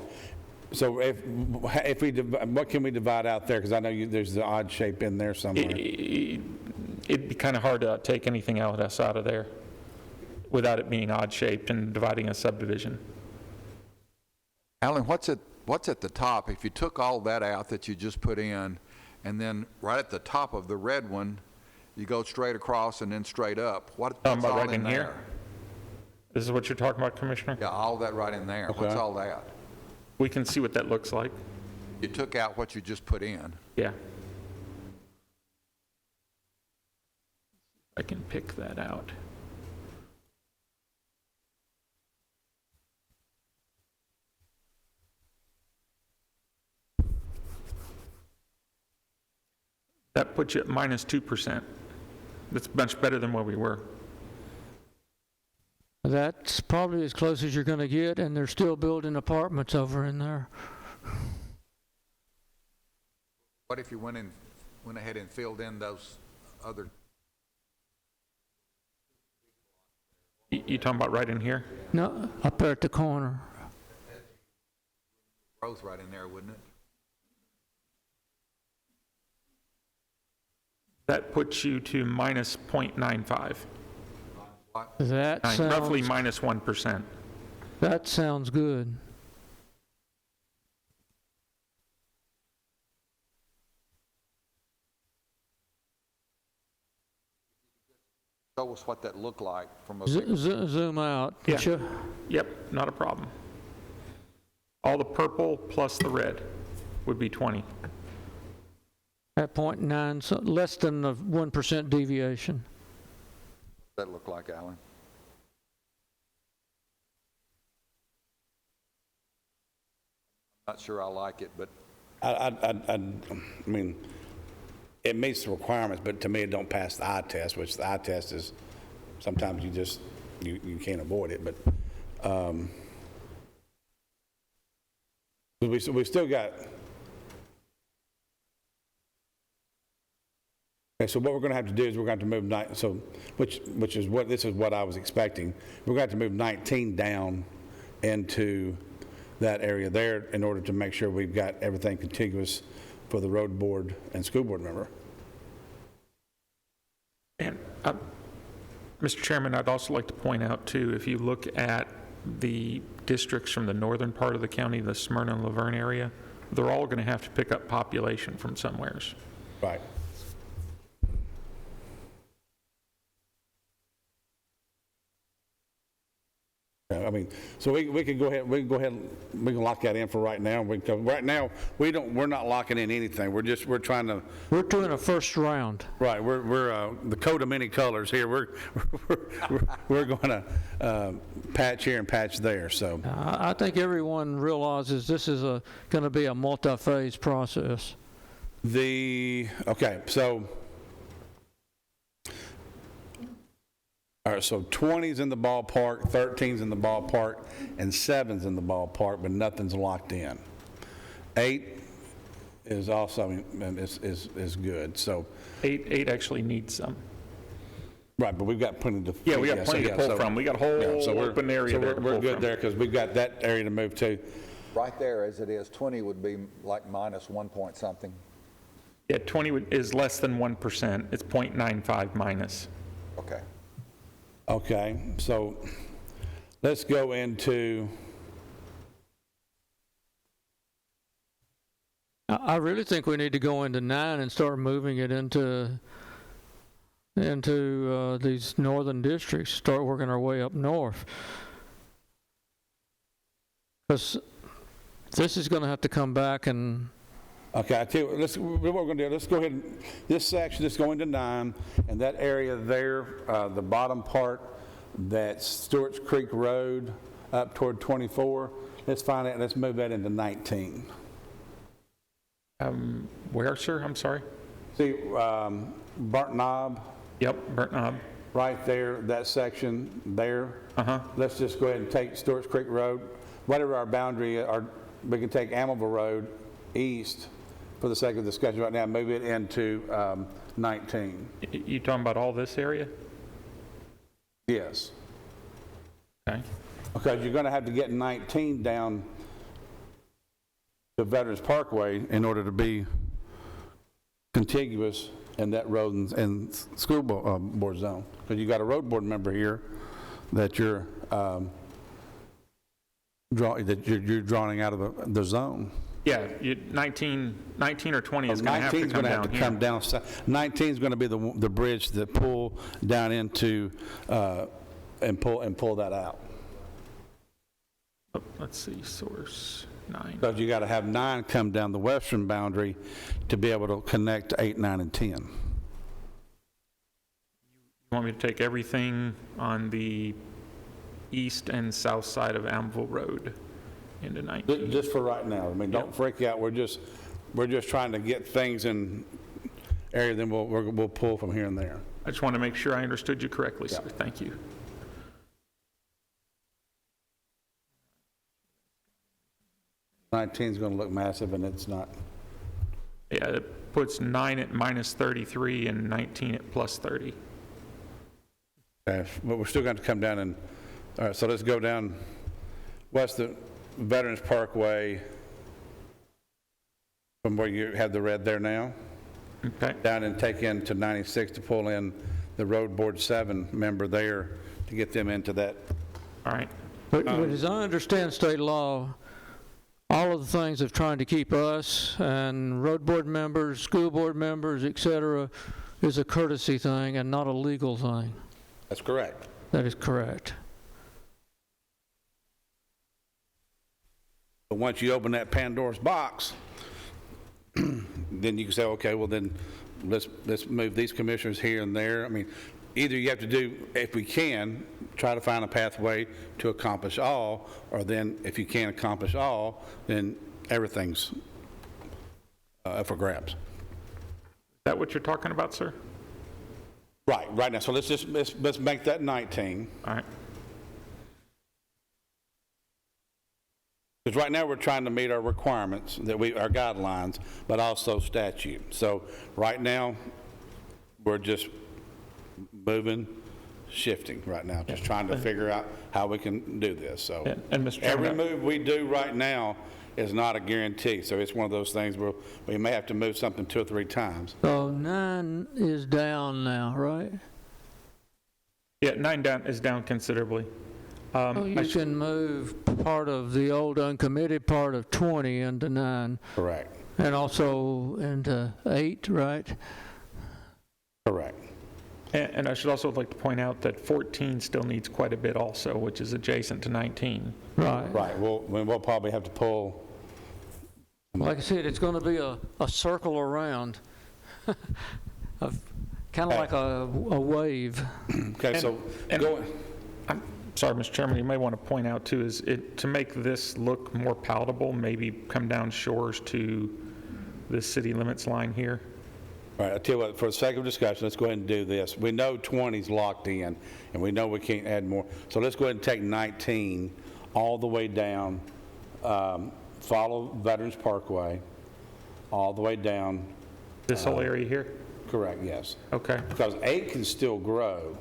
So if we, what can we divide out there? Because I know there's the odd shape in there somewhere.
It'd be kind of hard to take anything else out of there without it being odd shaped and dividing a subdivision.
Alan, what's at the top? If you took all that out that you just put in, and then right at the top of the red one, you go straight across and then straight up, what's
Talking about
all
right
in
in here?
there?
This is what you're talking about, Commissioner?
Yeah, all that right in there. What's
Okay.
all that?
We can see what that looks like.
You took out what you just put in.
Yeah. I can pick that out. That puts you at -2%. That's much better than where we were.
That's probably as close as you're going to get, and they're still building apartments over in there.
What if you went ahead and filled in those other,
You talking about right in here?
No, up there at the corner.
growth right in there, wouldn't it?
That puts you to -0.95.
That
Roughly
sounds,
-1%.
that sounds good.
Show us what that looked like from a.
Zoom out.
Yeah.
Sure.
Yep, not a problem. All the purple plus the red would be 20.
At 0.9, so less than a 1% deviation.
That look like, Alan? Not sure I like it, but
I mean, it meets the requirements, but to me, it don't pass the eye test, which the eye test is, sometimes you can't avoid it, but, we still got, okay, so what we're gonna have to do is we're going to move which is what I was expecting. We're going to have to move 19 down into that area there in order to make sure we've got everything contiguous for the road board and school board member.
And, Mr. Chairman, I'd also like to point out, too, if you look at the districts from the northern part of the county, the Smyrna and Laverne area, they're all going to have to pick up population from somewheres.
Right. I mean, so we can go ahead, we can lock that in for right now. Right now, we're not locking in anything. We're trying to,
We're doing a first round.
right, we're the coat of many colors here. We're going to patch here and patch there, so.
I think everyone realizes this is going to be a multi-phase process.
Okay, so, all right, so 20's in the ballpark, 13's in the ballpark, and 7's in the ballpark, but nothing's locked in. 8 is also, is good, so.
8 actually needs some.
Right, but we've got plenty to.
Yeah, we got plenty to pull from. We got a whole open area there to pull
We're good
from.
there, because we've got that area to move to.
right there as it is, 20 would be like minus 1 point something.
Yeah, 20 is less than 1%. It's 0.95 minus.
Okay.
Okay, so let's go into,
I really think we need to go into 9 and start moving it into these northern districts, start working our way up north. Because this is going to have to come back and,
okay, I tell you, what we're going to do, let's go ahead, this section is going to 9, and that area there, the bottom part, that's Stewart's Creek Road up toward 24, let's find it, let's move that into 19.
Where, sir? I'm sorry?
See, Burnt Knob,
Yep, Burnt Knob.
right there, that section there.
Uh-huh.
Let's just go ahead and take Stewart's Creek Road, whatever our boundary, we can take Amable Road east for the sake of discussion right now, move it into 19.
You talking about all this area?
Yes.
Okay.
Because you're going to have to get 19 down to Veterans Parkway in order to be contiguous in that road and school board zone. Because you got a road board member here that you're drawing out of the zone.
Yeah, 19 or 20 is going to have to
19's
come
going to have
down
to
here.
come down. 19 is going to be the bridge that pull down into and pull that out.
Oh, let's see, source 9.
Because you got to have 9 come down the western boundary to be able to connect to 8, 9, and 10.
You want me to take everything on the east and south side of Amville Road into 19?
Just for right now. I mean, don't freak out. We're just trying to get things in area, then we'll pull from here and there.
I just want to make sure I understood you correctly, sir.
Yeah.
Thank you.
'19 is going to look massive, and it's not.
Yeah, it puts 9 at minus 33 and 19 at plus 30.
Okay, but we're still going to come down and, all right, so let's go down west of Veterans Parkway from where you have the red there now,
Okay.
down and take into 96 to pull in the Road Board 7 member there to get them into that.
All right.
but as I understand state law, all of the things of trying to keep us and road board members, school board members, et cetera, is a courtesy thing and not a legal thing.
That's correct.
That is correct.
But once you open that Pandora's box, then you can say, okay, well then, let's move these commissioners here and there. I mean, either you have to do, if we can, try to find a pathway to accomplish all, or then if you can't accomplish all, then everything's up for grabs.
Is that what you're talking about, sir?
Right now. So let's make that 19.
All right.
Because right now we're trying to meet our requirements, our guidelines, but also statute. So right now, we're just moving, shifting right now, just trying to figure out how we can do this. So
And Mr.
every
Chairman,
move we do right now is not a guarantee. So it's one of those things where we may have to move something 2 or 3 times.
So 9 is down now, right?
yeah, 9 is down considerably.
You can move part of the old uncommitted part of 20 into 9,
Correct.
and also into 8, right?
Correct.
And I should also like to point out that 14 still needs quite a bit also, which is adjacent to 19.
Right.
Right. We'll probably have to pull.
Like I said, it's going to be a circle around, kind of like a wave.
Okay. So going.
I'm sorry, Mr. Chairman, you may want to point out too, is to make this look more palatable, maybe come down shores to the city limits line here.
All right, I'll tell you what, for the sake of discussion, let's go ahead and do this. We know 20's locked in, and we know we can't add more. So let's go ahead and take 19 all the way down, follow Veterans Parkway, all the way down.
This whole area here?
Correct, yes.
Okay.
Because 8 can still grow.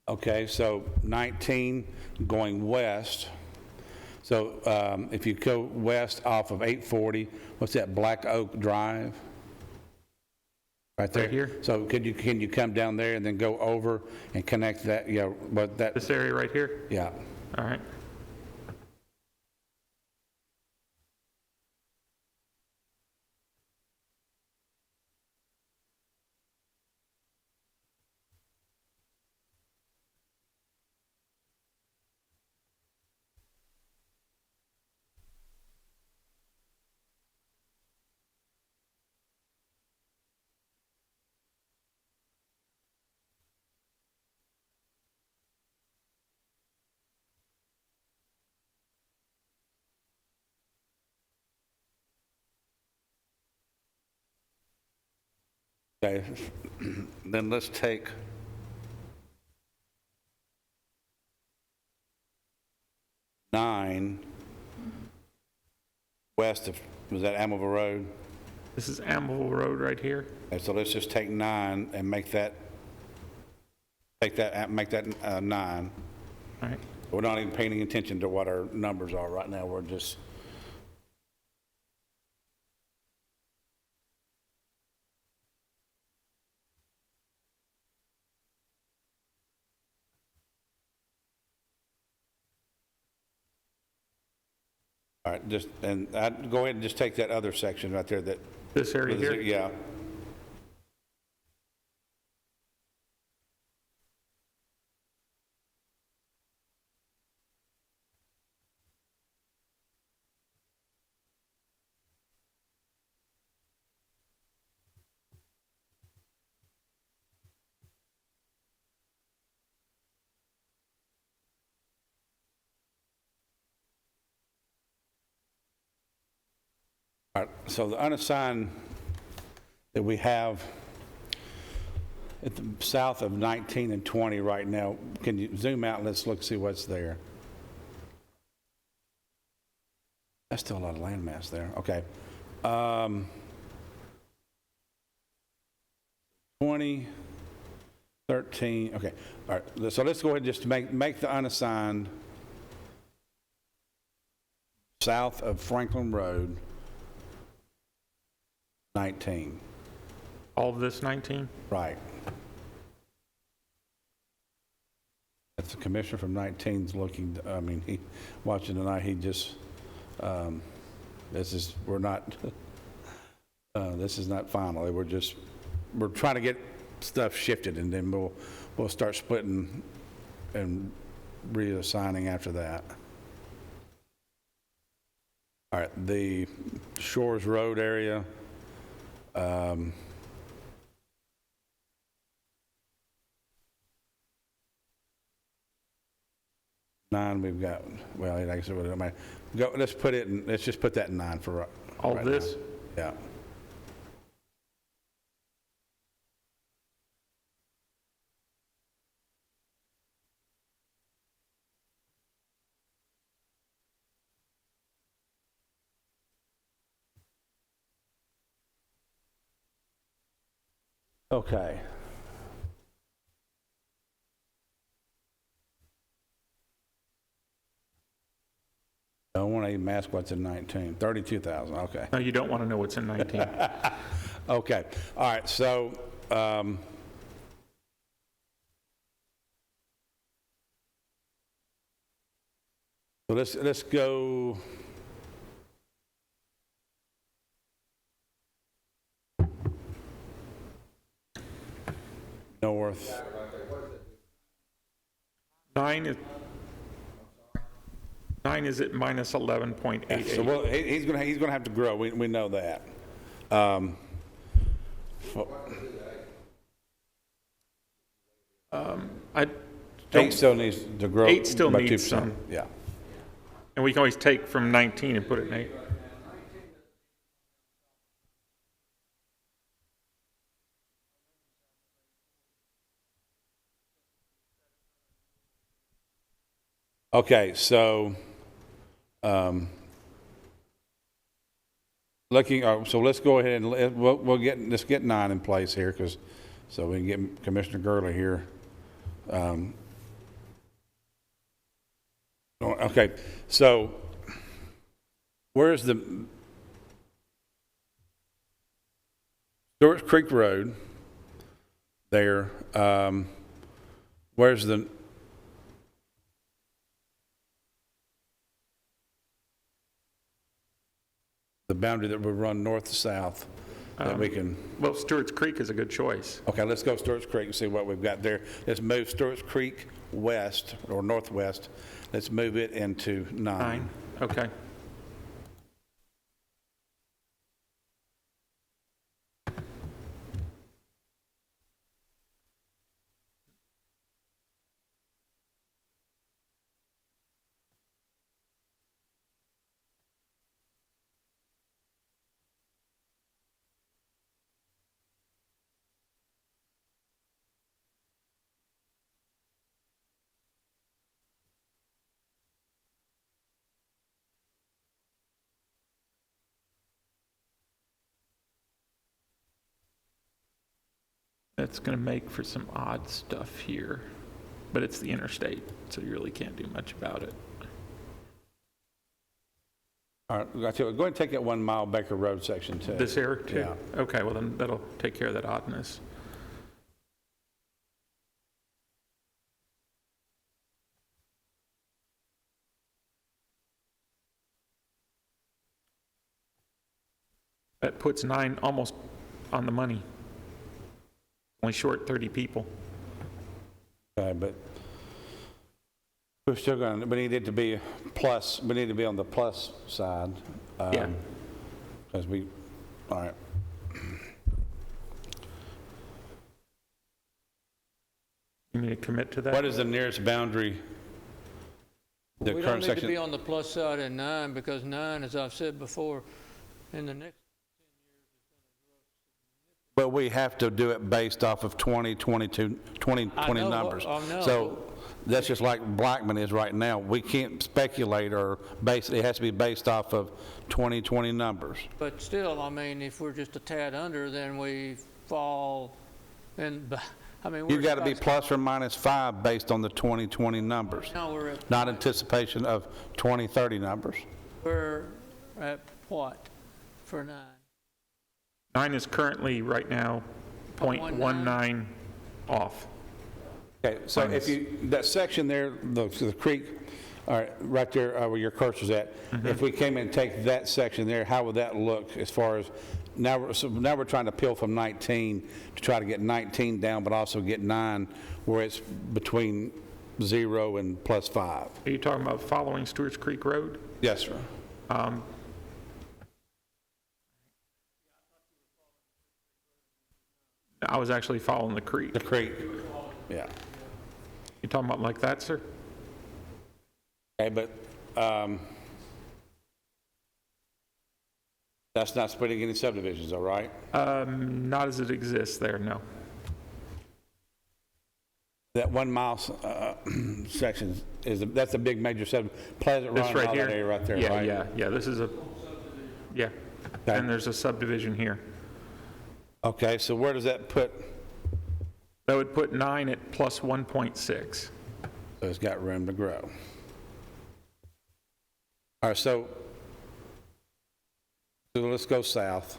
Okay, so 19 going west. So if you go west off of 840, what's that, Black Oak Drive? Right there.
Right here?
So can you come down there and then go over and connect that, but that,
This area right here?
yeah.
All right.
Okay, then let's take nine west of, was that Amelville Road?
This is Amelville Road right here.
And so let's just take 9 and make that 9.
All right.
We're not even paying attention to what our numbers are right now. We're just, all right, just, and I'd go ahead and just take that other section right there that.
This area here?
Yeah. All right, so the unassigned that we have at the south of 19 and 20 right now, can you zoom out and let's look, see what's there? That's still a lot of landmass there. Okay. 20, 13, okay. All right, so let's go ahead and just make the unassigned south of Franklin Road 19.
All of this 19?
Right. That's the commissioner from 19's looking, I mean, he, watching tonight, he just, this is, we're not, this is not final. We're trying to get stuff shifted, and then we'll start splitting and reassigning after that. All right, the Shores Road area, 9, we've got, well, like I said, let's put it in, let's just put that in 9 for
All
right
this?
now. Yeah. Okay. I don't want to even ask what's in 19. 32,000, okay.
No, you don't want to know what's in 19.
Okay, all right, so, so let's go. North.
9 is at minus 11.88.
So he's gonna have to grow. We know that.
I
8
don't,
still needs to grow.
8 still
by
needs
2%.
some.
Yeah.
and we can always take from 19 and put it in 8.
Okay, so looking. So let's go ahead and let's get 9 in place here, because so we can get Commissioner Gurley here. Okay, so where's the Stewart's Creek Road there? Where's the boundary that would run north to south that we can?
Well, Stewart's Creek is a good choice.
Okay, let's go Stewart's Creek and see what we've got there. Let's move Stewart's Creek west or northwest. Let's move it into 9.
9, okay. That's going to make for some odd stuff here, but it's the interstate, so you really can't do much about it.
All right, go ahead and take that 1 mile Baker Road section too.
This here, too?
Yeah.
Okay, well then that'll take care of that oddness. That puts 9 almost on the money. Only short 30 people.
Okay, but we're still going to, we need it to be plus, we need to be on the plus side.
Yeah.
Because we, all right.
You need to commit to that?
What is the nearest boundary? The
We don't
current
need to
section?
be on the plus side in 9, because 9, as I've said before, in the next,
But we have to do it based off of 2022, 2020
I know,
numbers.
I know.
So that's just like Blackman is right now. We can't speculate or base, it has to be based off of 2020 numbers.
but still, I mean, if we're just a tad under, then we fall, and, I mean,
You've got to be plus or minus 5 based on the 2020 numbers,
Now we're at,
not anticipation of 2030 numbers.
we're at what for 9?
9 is currently, right now, .19 off.
Okay, so if you, that section there, the creek, all right, right there where your cursor's at, if we came in and take that section there, how would that look as far as, so now we're trying to peel from 19 to try to get 19 down, but also get 9 where it's between 0 and +5.
Are you talking about following Stewart's Creek Road?
Yes, sir.
I was actually following the creek.
The creek, yeah.
You talking about like that, sir?
Okay, but that's not splitting any subdivisions, all right?
Not as it exists there, no.
That 1 mile section, that's a big major Pleasant
This
Run,
right
all that
here?
area right there,
Yeah,
right?
yeah, this is a, yeah.
Okay.
And there's a subdivision here.
Okay, so where does that put,
That would put 9 at plus 1.6.
so it's got room to grow. All right, so let's go south.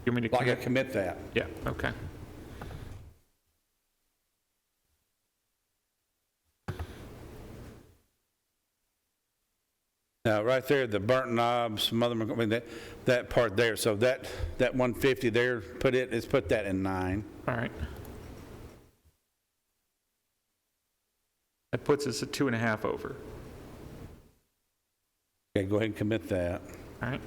You want me to
Like I
commit?
commit that.
Yeah, okay.
Now, right there, the burnt knobs, I mean, that part there, so that 150 there, let's put that in 9.
All right. That puts us at 2.5 over.
Okay, go ahead and commit that.
All right.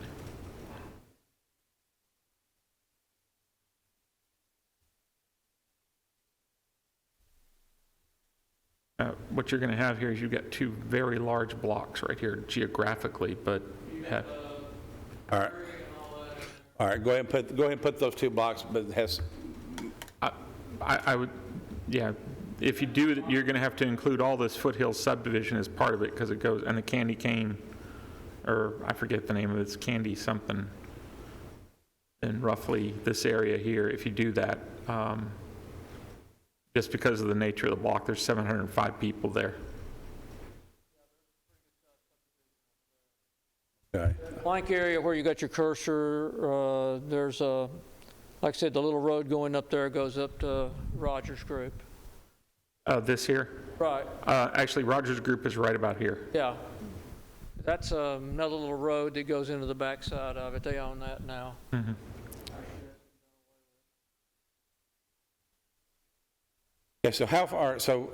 What you're going to have here is you've got 2 very large blocks right here geographically, but you have,
All right. All right, go ahead and put those 2 blocks, but it has,
I would, yeah, if you do it, you're going to have to include all this Foothill subdivision as part of it because it goes, and the Candy Cane, or I forget the name of it, it's Candy something, in roughly this area here, if you do that. Just because of the nature of the block, there's 705 people there.
okay.
Blank area where you got your cursor, there's a, like I said, the little road going up there goes up to Rogers Group.
This here?
Right,
Actually, Rogers Group is right about here.
yeah. That's another little road that goes into the backside of it. They own that now.
Okay, so how far, so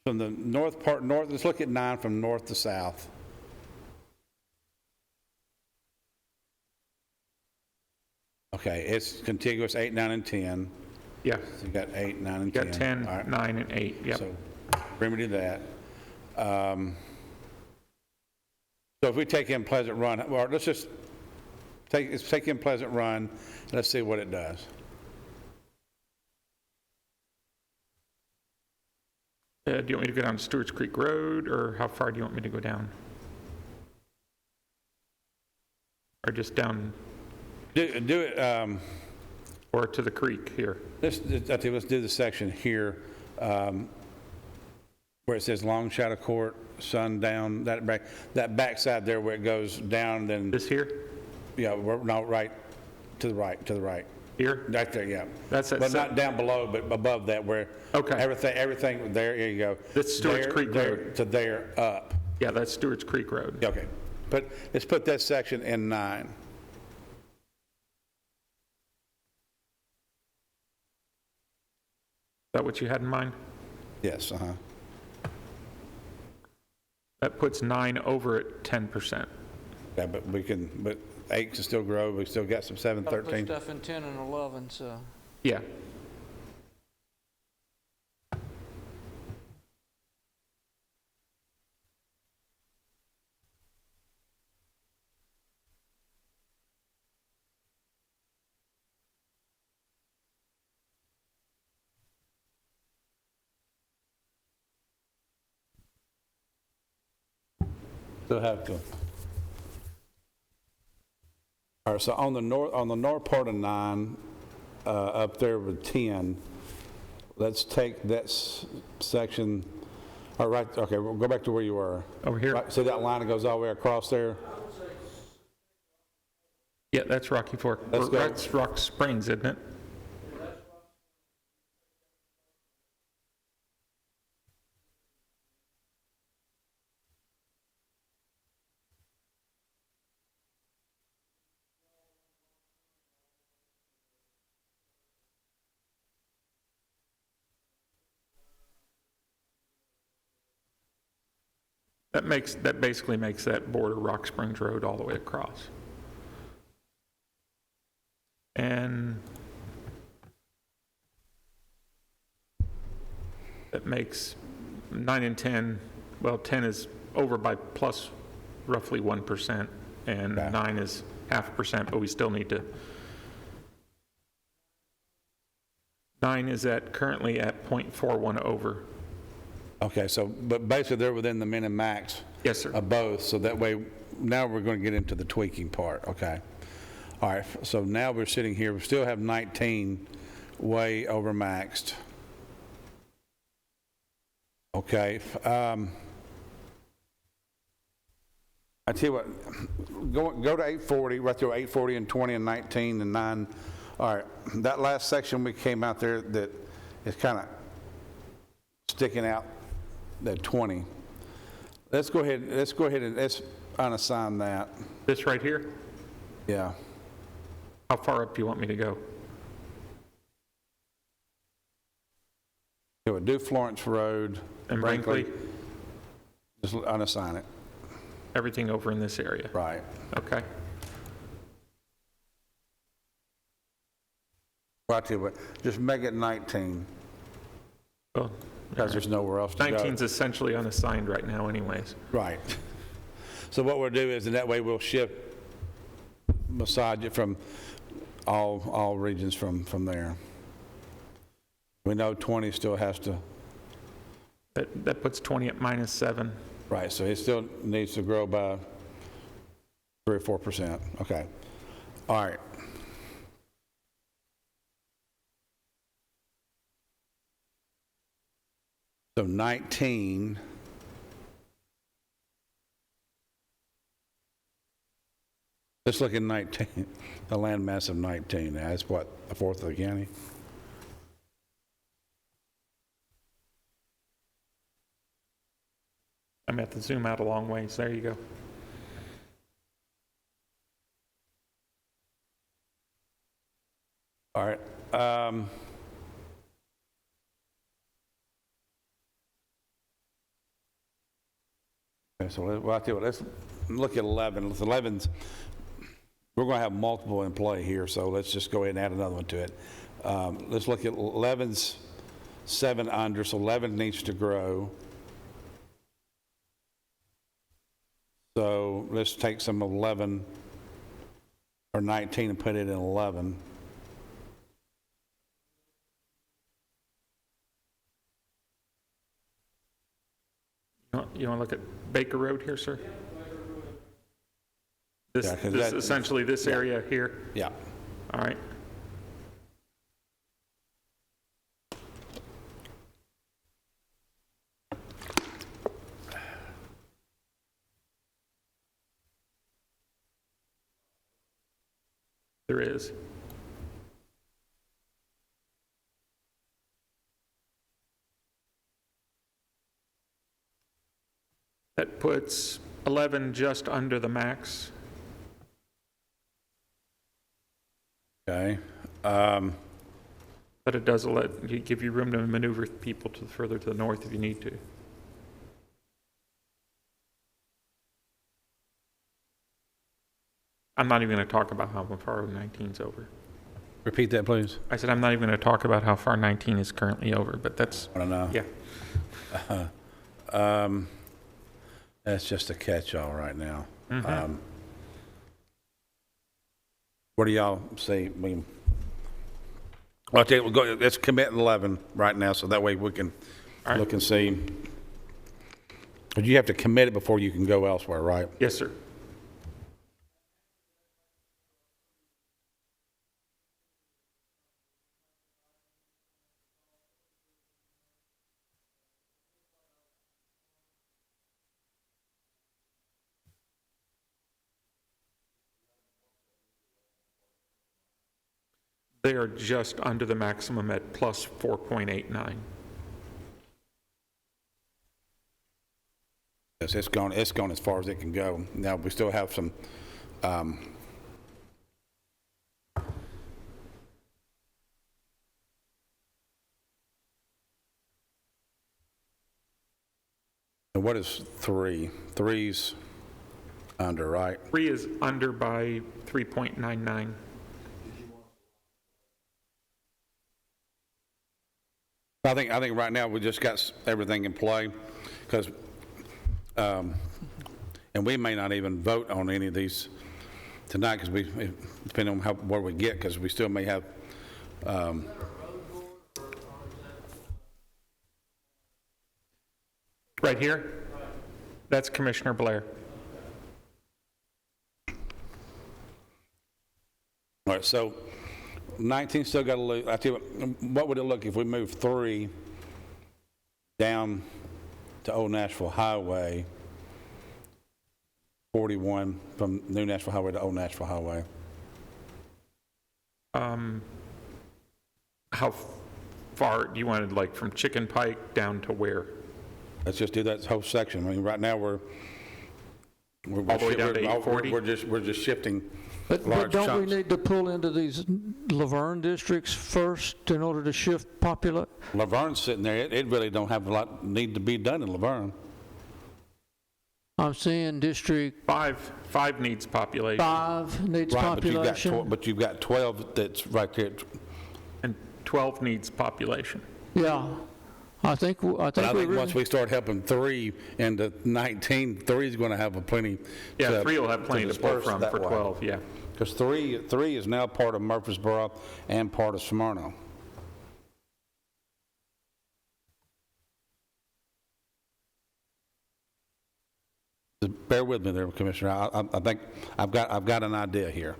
from the north, let's look at 9 from north to south. Okay, it's contiguous 8, 9, and 10.
Yeah,
So you got 8, 9, and
you
10.
got 10,
All right.
9, and 8, yep.
So remedy that. So if we take in Pleasant Run, well, let's take in Pleasant Run, let's see what it does.
Do you want me to go down Stewart's Creek Road, or how far do you want me to go down? Or just down,
Do it,
or to the creek here?
I think let's do the section here, where it says Long Shadow Court, sundown, that backside there where it goes down, then,
This here?
yeah, no, right, to the right.
Here?
Right there, yeah.
That's at
But not down below, but above that where.
Okay.
Everything, there you go.
That's Stewart's
There,
Creek
there,
Road.
to there, up.
Yeah, that's Stewart's Creek Road.
Yeah, okay. But let's put that section in 9.
Is that what you had in mind?
Yes, uh-huh.
That puts 9 over at 10%.
Yeah, but 8 can still grow, we still got some 7,
Gotta put
13.
stuff in 10 and 11, so.
Yeah.
Still have to. All right, so on the north part of 9, up there with 10, let's take that section, all right, okay, we'll go back to where you were.
Over here?
Right, see that line that goes all the way across there?
Yeah, that's Rocky Fork.
Let's go.
That's Rock Springs, isn't it? That basically makes that border Rock Springs Road all the way across. And that makes 9 and 10, well, 10 is over by plus roughly 1%, and
Okay.
9 is 0.5%, but we still need to. 9 is currently at 0.41 over.
Okay, so, but basically they're within the min and max
Yes, sir.
of both, so that way, now we're going to get into the tweaking part, okay? All right, so now we're sitting here, we still have 19 way overmaxed. Okay, I tell you what, go to 840, right through 840 and 20 and 19 and 9. All right, that last section we came out there that is kind of sticking out, that 20. Let's go ahead and let's unassign that.
This right here,
Yeah.
how far up do you want me to go?
It would do Florence Road.
And Brinkley,
Just unassign it.
everything over in this area?
Right.
Okay.
Well, I tell you what, just make it 19,
Well,
because there's nowhere else to go.
19's essentially unassigned right now anyways.
Right. So what we'll do is, in that way, we'll massage it from all regions from there. We know 20 still has to,
That puts 20 at -7.
right, so it still needs to grow by 3 or 4%. Okay. All right. So 19. Let's look at 19, the land mass of 19. That's what, a fourth of the county?
I'm at the zoom out a long ways. There you go.
All right. Okay, so well, I tell you what, let's look at 11. 11's, we're going to have multiple in play here, so let's just go ahead and add another one to it. Let's look at 11's 7 under, so 11 needs to grow. So let's take some 11 or 19 and put it in 11.
You want to look at Baker Road here, sir? This,
Yeah, 'cause
this
that-
essentially this area here.
Yeah.
All right. There is. That puts 11 just under the max.
Okay.
But it does give you room to maneuver people to further to the north if you need to. I'm not even going to talk about how far 19's over.
Repeat that, please.
I said I'm not even going to talk about how far 19 is currently over, but that's,
I don't know.
yeah.
That's just a catch-all right now.
Mm-hmm.
What do y'all say? I'll tell you, we'll go, let's commit 11 right now, so that way we can
All right.
look and see. But you have to commit it before you can go elsewhere, right?
Yes, sir. They are just under the maximum at plus 4.89.
Yes, it's gone as far as it can go. Now, we still have some, what is 3? 3's under, right?
3 is under by 3.99.
I think right now we just got everything in play, because, and we may not even vote on any of these tonight, because depending on where we get, because we still may have,
Right here? That's Commissioner Blair.
all right, so 19 still got to lose. I tell you what would it look if we move 3 down to Old Nashville Highway, 41 from New Nashville Highway to Old Nashville Highway?
How far, do you want it like from Chicken Pike down to where?
Let's just do that whole section. I mean, right now we're
All the way down to 840?
We're just shifting
But
large
don't we
chunks.
need to pull into these Laverne districts first in order to shift population?
Laverne's sitting there. It really don't have a lot need to be done in Laverne.
I'm seeing District
5 needs population.
5 needs
Right,
population.
but you've got 12 that's right there.
And 12 needs population.
Yeah, I think
But I think
we
once
really,
we start helping 3 into 19, 3 is going to have a plenty.
Yeah, 3 will have plenty to pull
disperse
from
that
for
way.
12, yeah.
Because 3 is now part of Murfreesboro and part of Smyrna. Just bear with me there, Commissioner. I think I've got an idea here.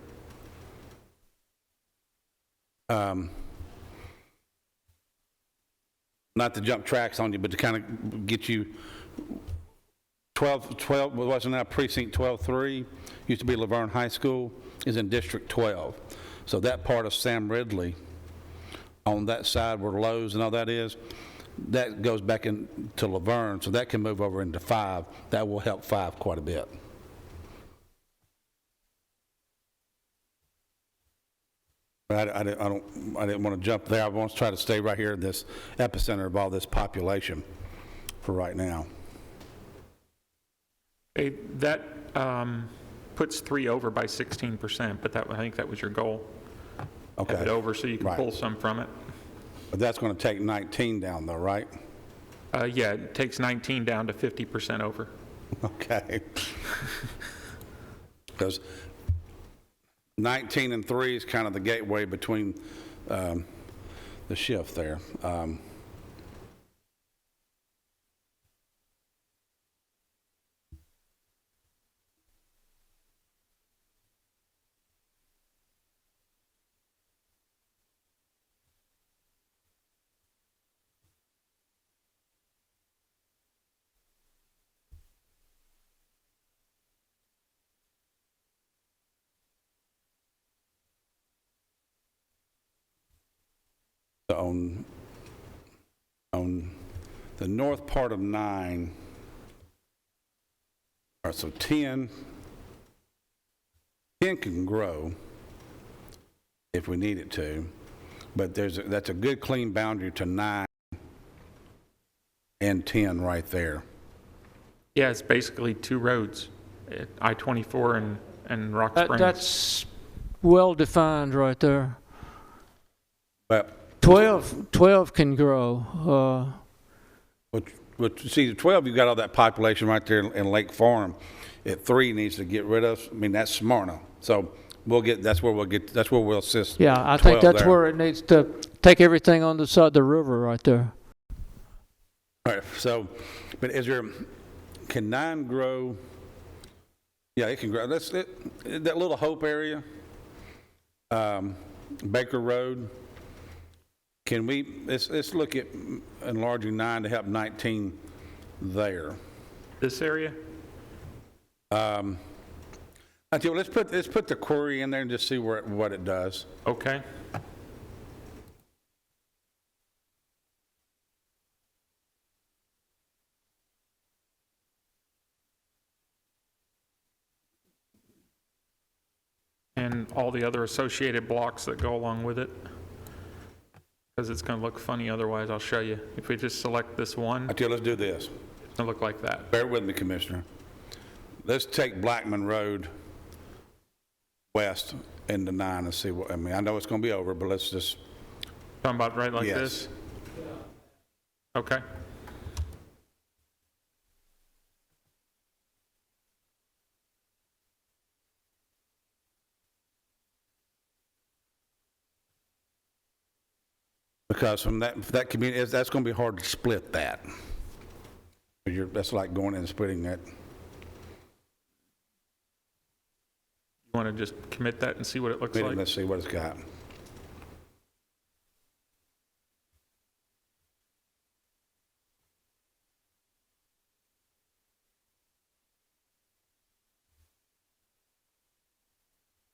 Not to jump tracks on you, but to kind of get you 12, wasn't that precinct 12-3? Used to be Laverne High School, is in District 12. So that part of Sam Ridley, on that side where Lowe's and all that is, that goes back into Laverne, so that can move over into 5. That will help 5 quite a bit. But I didn't want to jump there. I want to try to stay right here in this epicenter of all this population for right now.
That puts 3 over by 16%, but I think that was your goal.
Okay.
Have it over so you can
Right.
pull some from it.
But that's going to take 19 down though, right?
Yeah, it takes 19 down to 50% over.
Okay. Because 19 and 3 is kind of the gateway between the shift there. On the north part of 9, all right, so 10 can grow if we need it to, but that's a good clean boundary to 9 and 10 right there.
Yeah, it's basically 2 roads, I-24 and Rock Springs.
that's well defined right there.
But
12 can grow.
see, the 12, you've got all that population right there in Lake Farm. At 3 needs to get rid of, I mean, that's Smyrna. So that's where we'll assist.
Yeah, I think
12
that's
there.
where it needs to take everything on the side of the river right there.
All right, so, but can 9 grow? Yeah, it can grow. That little Hope area, Baker Road, let's look at enlarging 9 to help 19 there.
This area?
I tell you, let's put the query in there and just see what it does.
Okay. then all the other associated blocks that go along with it. Because it's going to look funny otherwise, I'll show you. If we just select this one,
Okay, let's do this.
it's going to look like that.
Bear with me, Commissioner. Let's take Blackman Road west into 9 and see what, I mean, I know it's going to be over, but let's just,
Talking about right like
Yes.
this? Okay.
because from that community, that's going to be hard to split that. That's like going in and splitting that.
You want to just commit that and see what it looks like?
Let's see what it's got.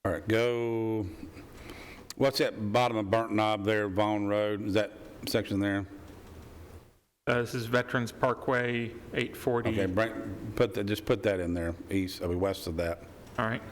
All right, go, what's that bottom of Burnt Knob there, Vaughn Road? Is that section there?
This is Veterans Parkway, 840.
Okay, just put that in there, west of that.
All right.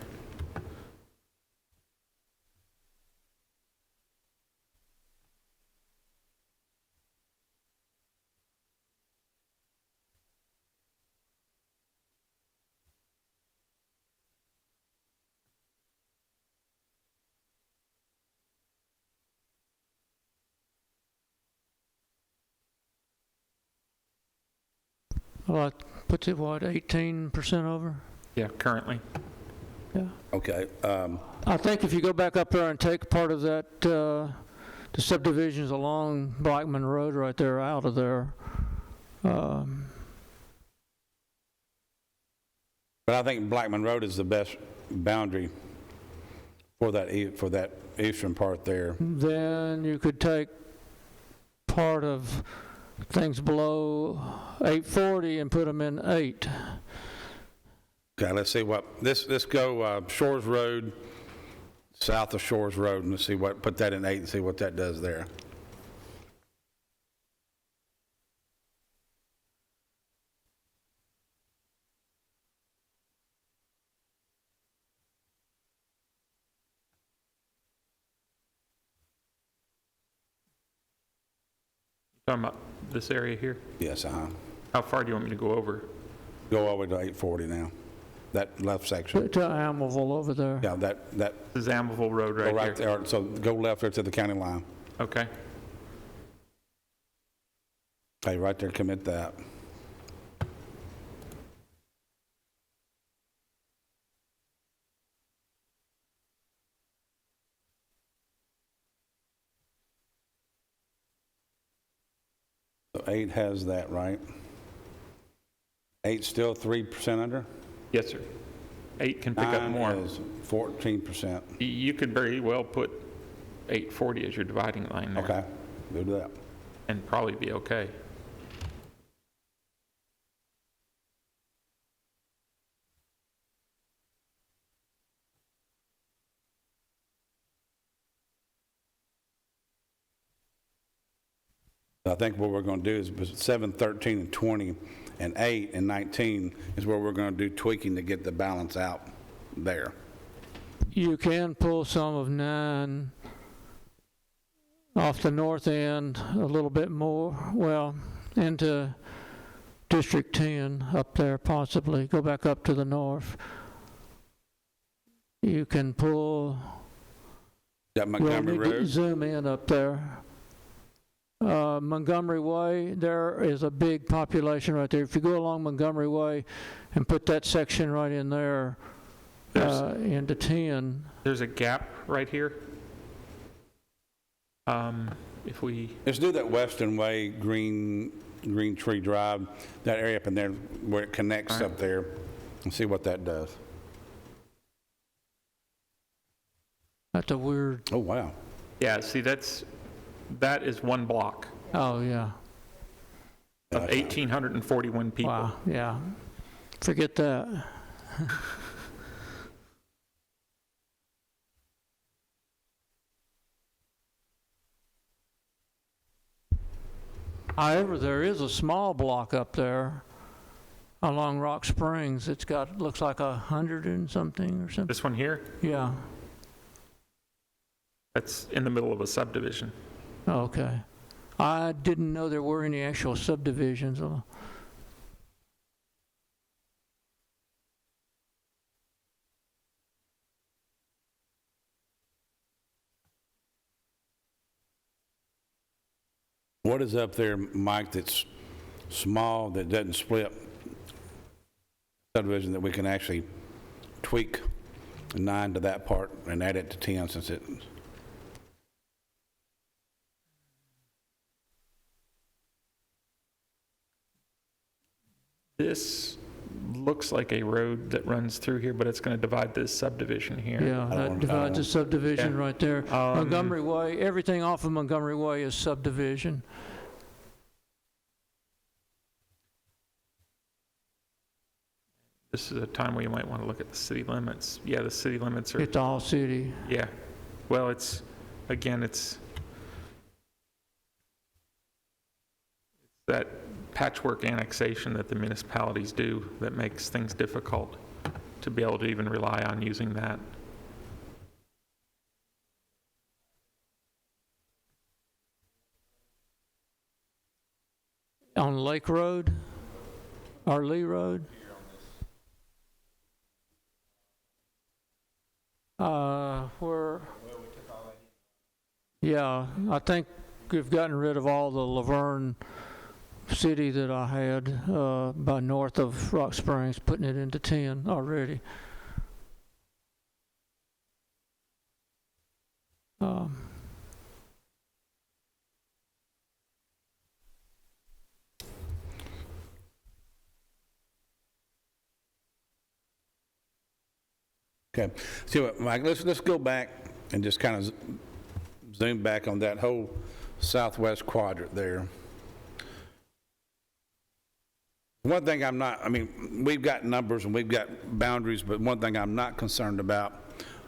Well, that puts it, what, 18% over?
Yeah, currently.
Yeah.
Okay,
I think if you go back up there and take part of that, the subdivisions along Blackman Road right there out of there,
but I think Blackman Road is the best boundary for that eastern part there.
then you could take part of things below 840 and put them in 8.
Okay, let's see what, let's go Shores Road, south of Shores Road, and let's see what, put that in 8 and see what that does there.
Talking about this area here?
Yes,
How far do you want me to go over?
Go all the way to 840 now, that left section.
To Amelville over there.
Yeah, that,
This is Amberville Road
go
right
right
here.
there, so go left there to the county line.
Okay.
Okay, right there, commit that. So 8 has that, right? 8 still 3% under?
Yes, sir. 8 can pick up
9
more.
is 14%.
You could very well put 840 as your dividing line there.
Okay, do that.
And probably be okay.
I think what we're going to do is 7, 13, and 20, and 8 and 19 is where we're going to do tweaking to get the balance out there.
You can pull some of 9 off the north end a little bit more, well, into District 10 up there possibly, go back up to the north. You can pull,
That
we'll
Montgomery
need to
Road?
zoom in up there. Montgomery Way, there is a big population right there. If you go along Montgomery Way and put that section right in there into 10,
There's a gap right here. If we,
Let's do that Western Way, Green Tree Drive, that area up in there where it connects up there, and see what that does.
that's a weird,
Oh, wow.
yeah, see, that is one block
oh yeah.
of 1,841 people.
Wow, yeah. Forget that. However, there is a small block up there along Rock Springs. It's got, looks like 100 and something or something.
This one here?
Yeah.
That's in the middle of a subdivision.
Okay. I didn't know there were any actual subdivisions.
What is up there, Mike, that's small, that doesn't split subdivision, that we can actually tweak 9 to that part and add it to 10 since it...
This looks like a road that runs through here, but it's going to divide this subdivision here.
Yeah, that divides the subdivision
Yeah.
right there. Montgomery Way, everything off of Montgomery Way is subdivision.
This is a time where you might want to look at the city limits. Yeah, the city limits are,
It's all city.
yeah. Well, again, it's that patchwork annexation that the municipalities do that makes things difficult to be able to even rely on using that.
On Lake Road or Lee Road? Where? Yeah, I think we've gotten rid of all the Laverne city that I had by north of Rock Springs, putting it into 10 already.
Okay, see what, Mike, let's go back and just kind of zoom back on that whole southwest quadrant there. One thing I'm not, I mean, we've got numbers and we've got boundaries, but one thing I'm not concerned about,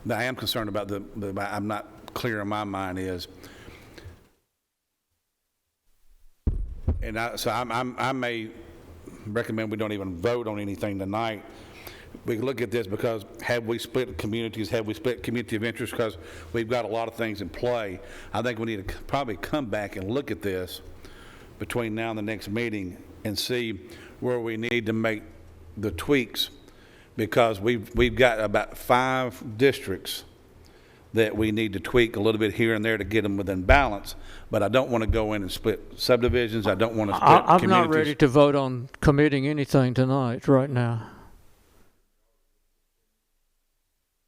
that I am concerned about, I'm not clear in my mind is, and I may recommend we don't even vote on anything tonight. We can look at this because have we split communities, have we split community of interest, because we've got a lot of things in play. I think we need to probably come back and look at this between now and the next meeting and see where we need to make the tweaks, because we've got about 5 districts that we need to tweak a little bit here and there to get them within balance, but I don't want to go in and split subdivisions. I don't want to split communities.
I'm not ready to vote on committing anything tonight, right now.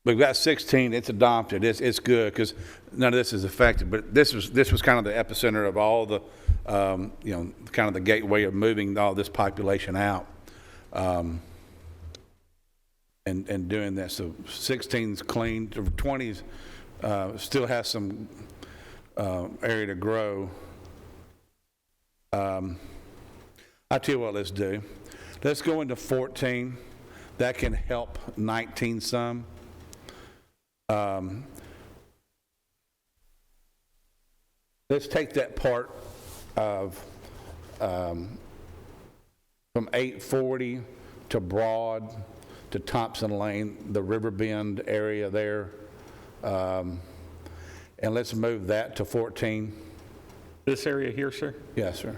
We've got 16, it's adopted, it's good, because none of this is affected, but this was kind of the epicenter of all the, kind of the gateway of moving all this population out, and doing that. So 16's clean, 20's still has some area to grow. I tell you what, let's do. Let's go into 14. That can help 19 some. Let's take that part of from 840 to Broad to Thompson Lane, the River Bend area there, and let's move that to 14.
This area here, sir?
Yes, sir.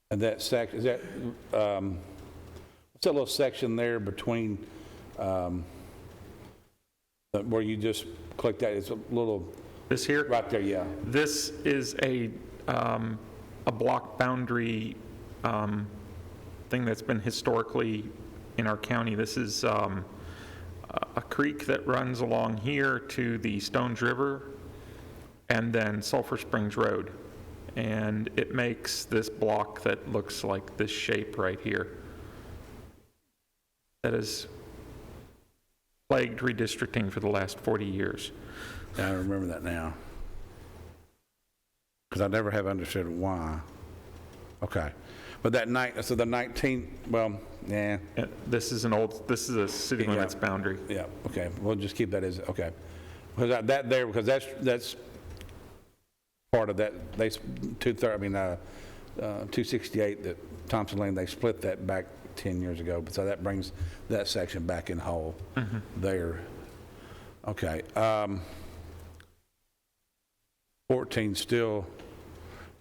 And that section, is that, what's that little section there between, where you just clicked that, it's a little,
This here?
right there, yeah.
This is a block boundary thing that's been historically in our county. This is a creek that runs along here to the Stones River and then Sulphur Springs Road. And it makes this block that looks like this shape right here. That has plagued redistricting for the last 40 years.
Yeah, I remember that now. Because I never have understood why. Okay. But that night, so the 19th, well, yeah.
This is a city limits boundary.
Yeah, okay. We'll just keep that as, okay. Because that there, because that's part of that, 268, that Thompson Lane, they split that back 10 years ago, so that brings that section back in whole there. Okay. 14 still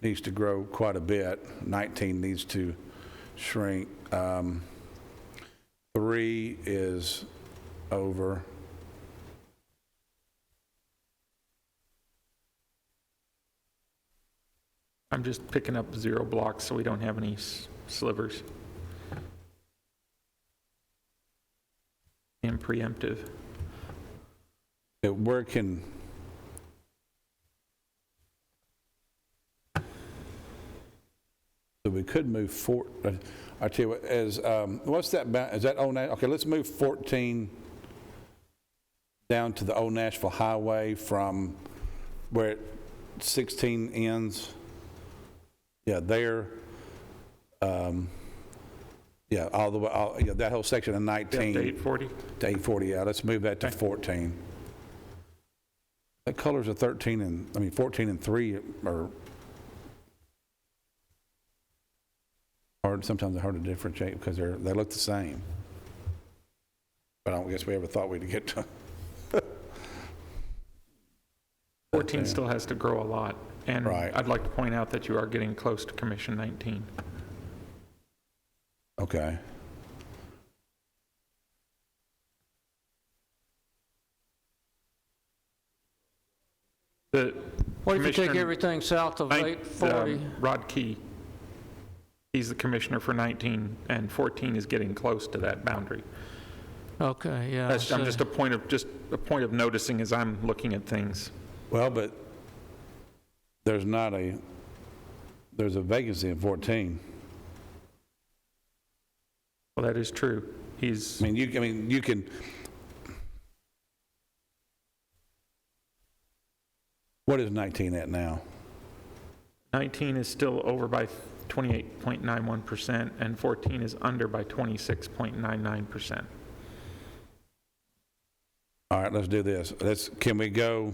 needs to grow quite a bit. 19 needs to shrink. 3 is over.
I'm just picking up 0 blocks so we don't have any slivers. And preemptive.
Where can... So we could move I tell you what, what's that, is that Old Nashville? Okay, let's move 14 down to the Old Nashville Highway from where 16 ends. Yeah, there. Yeah, all the way, yeah, that whole section of 19.
Yeah, to 840?
To 840, yeah, let's move that to 14. The colors of 14 and 3 are hard, sometimes they're hard to differentiate because they look the same. But I don't guess we ever thought we'd get to.
14 still has to grow a lot. And
Right.
I'd like to point out that you are getting close to Commission 19.
Okay.
The
What if you take
Commissioner-
everything south of 840?
Rod Key, he's the commissioner for 19, and 14 is getting close to that boundary.
Okay, yeah.
That's, I'm just a point of noticing as I'm looking at things.
Well, but there's a vacancy in 14.
Well, that is true. He's,
You can, what is 19 at now?
19 is still over by 28.91%, and 14 is under by 26.99%.
All right, let's do this. Can we go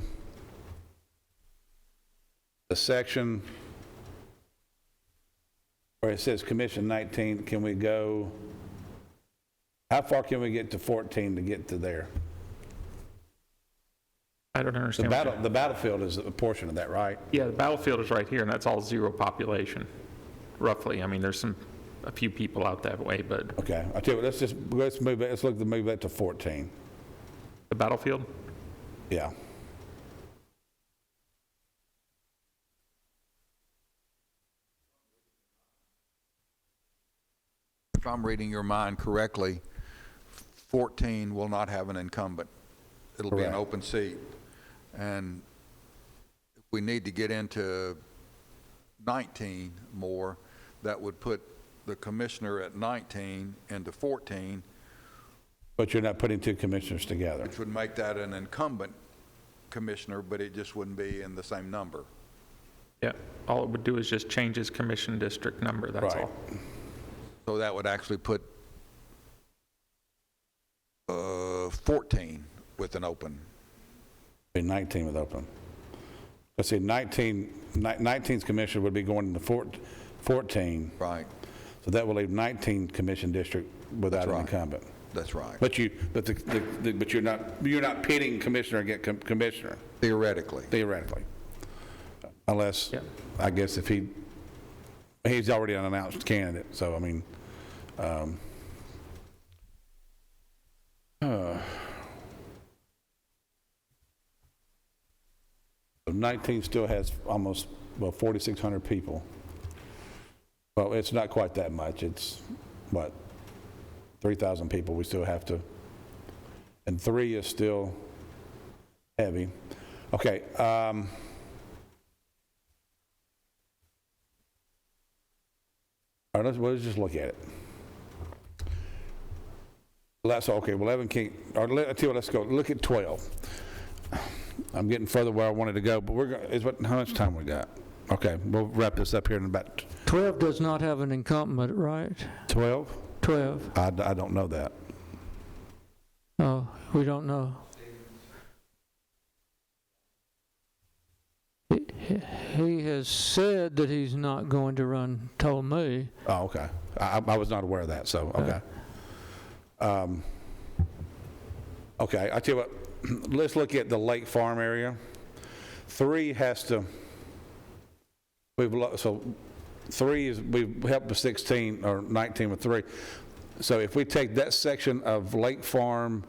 the section where it says Commission 19, can we go, how far can we get to 14 to get to there?
I don't understand. what that-
The battlefield is a portion of that, right?
Yeah, the battlefield is right here, and that's all 0 population, roughly. I mean, there's a few people out that way, but
Okay, I tell you what, let's move that to 14.
the battlefield?
Yeah.
If I'm reading your mind correctly, 14 will not have an incumbent. It'll be an
Correct.
open seat. And if we need to get into 19 more, that would put the commissioner at 19 into 14,
But you're not putting two commissioners together.
which would make that an incumbent commissioner, but it just wouldn't be in the same number.
Yeah, all it would do is just change his commission district number, that's
Right.
all.
So that would actually put 14 with an open.
Be 19 with open. Let's see, 19's commissioner would be going into 14,
Right,
so that will leave 19 commission district without
That's
an
right.
incumbent.
that's right.
But you're not pitting commissioner against commissioner,
Theoretically.
theoretically. Unless,
Yeah.
I guess if he's already an announced candidate, so I mean, so 19 still has almost, 4,600 people. Well, it's not quite that much. It's, 3,000 people we still have to, and 3 is still heavy. Okay. All right, let's just look at it. That's okay. Well, 11 can't. Or I tell you what, let's go. Look at 12. I'm getting further where I wanted to go, but how much time we got? Okay, we'll wrap this up here in about
12 does not have an incumbent, right?
12.
12.
I don't know that.
Oh, we don't know. He has said that he's not going to run, told me.
Oh, okay. I was not aware of that, so, okay. Okay, I tell you what, let's look at the Lake Farm area. 3 has to, so 3 is, we've helped with 16 or 19 with 3. So if we take that section of Lake Farm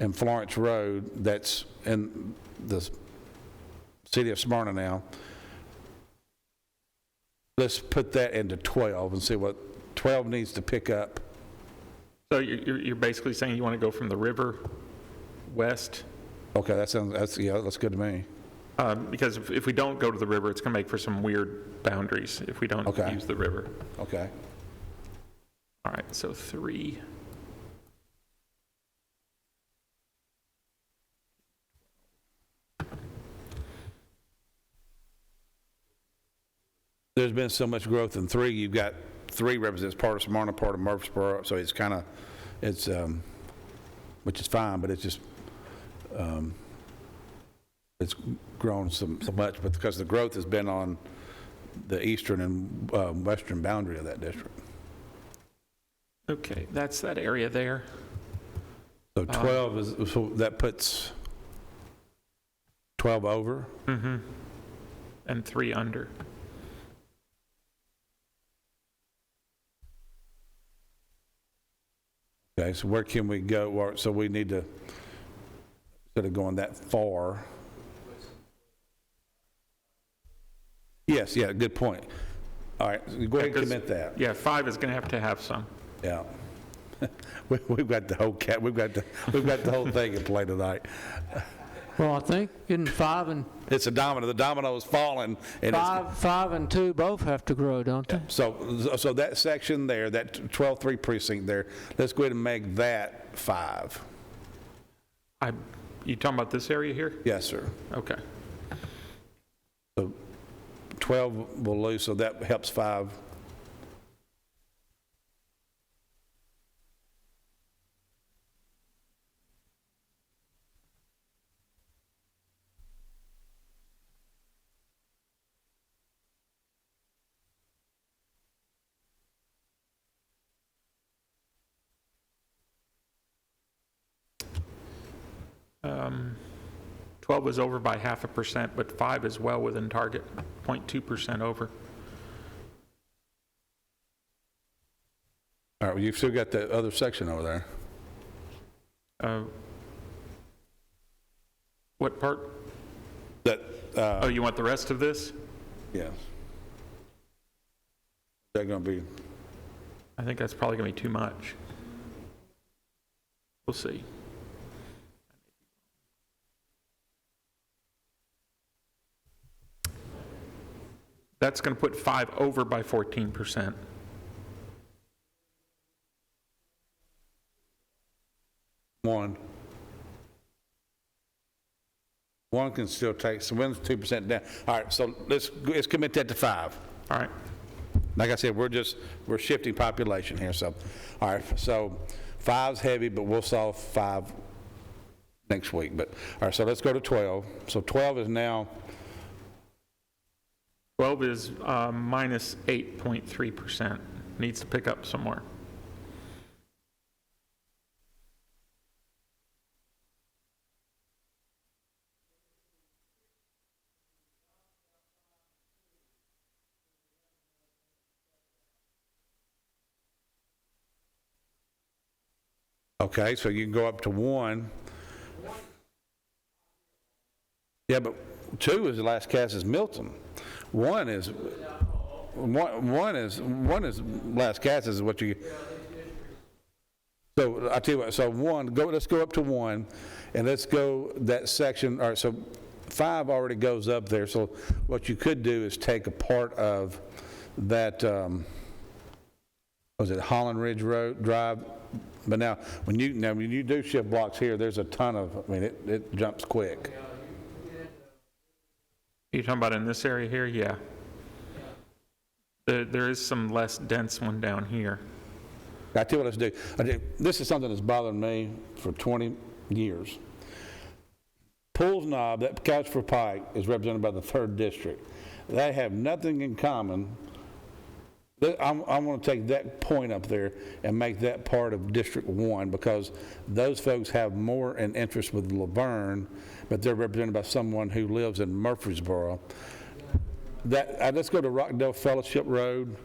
and Florence Road that's in the city of Smyrna now, let's put that into 12 and see what 12 needs to pick up.
So you're basically saying you want to go from the river west?
Okay, yeah, that's good to me.
Because if we don't go to the river, it's going to make for some weird boundaries if we don't
Okay.
use the river.
Okay.
All right, so 3.
There's been so much growth in 3. You've got 3 represents part of Smyrna, part of Murfreesboro, so it's kind of, which is fine, but it's just, it's grown so much, but because the growth has been on the eastern and western boundary of that district.
Okay, that's that area there.
So 12 is, so that puts 12 over?
Mm-hmm. And 3 under.
Okay, so where can we go? So we need to, instead of going that far. Yes, yeah, good point. All right, so go ahead and commit that.
Yeah, 5 is going to have some.
Yeah. We've got the whole we've got the whole thing in play tonight.
Well, I think in 5 and
It's a domino. The domino is falling. And
5 and 2 both have to grow, don't they?
so that section there, that 12-3 precinct there, let's go ahead and make that 5.
You talking about this area here?
Yes, sir.
Okay.
So 12 will lose, so that helps 5.
Um, 12 is over by 0.5%, but 5 is well within target, 0.2% over.
All right, well, you've still got that other section over there.
What part?
That,
Oh, you want the rest of this?
yes. Is that going to be,
I think that's probably going to be too much. We'll see. That's going to put 5 over by 14%.
One can still take, so one's 2% down. All right, so let's commit that to 5.
All right.
Like I said, we're shifting population here, so, all right, so 5's heavy, but we'll solve 5 next week. But, all right, so let's go to 12. So 12 is now,
12 is minus 8.3%. Needs to pick up somewhere.
okay, so you can go up to 1. Yeah, but 2 is the last cast is Milton. 1 is last cast is what you. So I tell you what. So 1, let's go up to 1, and let's go that section. All right. So 5 already goes up there. So what you could do is take a part of that. Was it Holland Ridge Road Drive? But now when you do shift blocks here, there's a ton of. I mean, it jumps quick.
You talking about in this area here? Yeah. There is some less dense one down here.
I tell you what, let's do. This is something that's bothered me for 20 years. Pools Knob, that Couch for Pike, is represented by the 3rd District. they have nothing in common. I want to take that point up there and make that part of District 1, because those folks have more in interest with Laverne, but they're represented by someone who lives in Murfreesboro. Let's go to Rockdale Fellowship Road.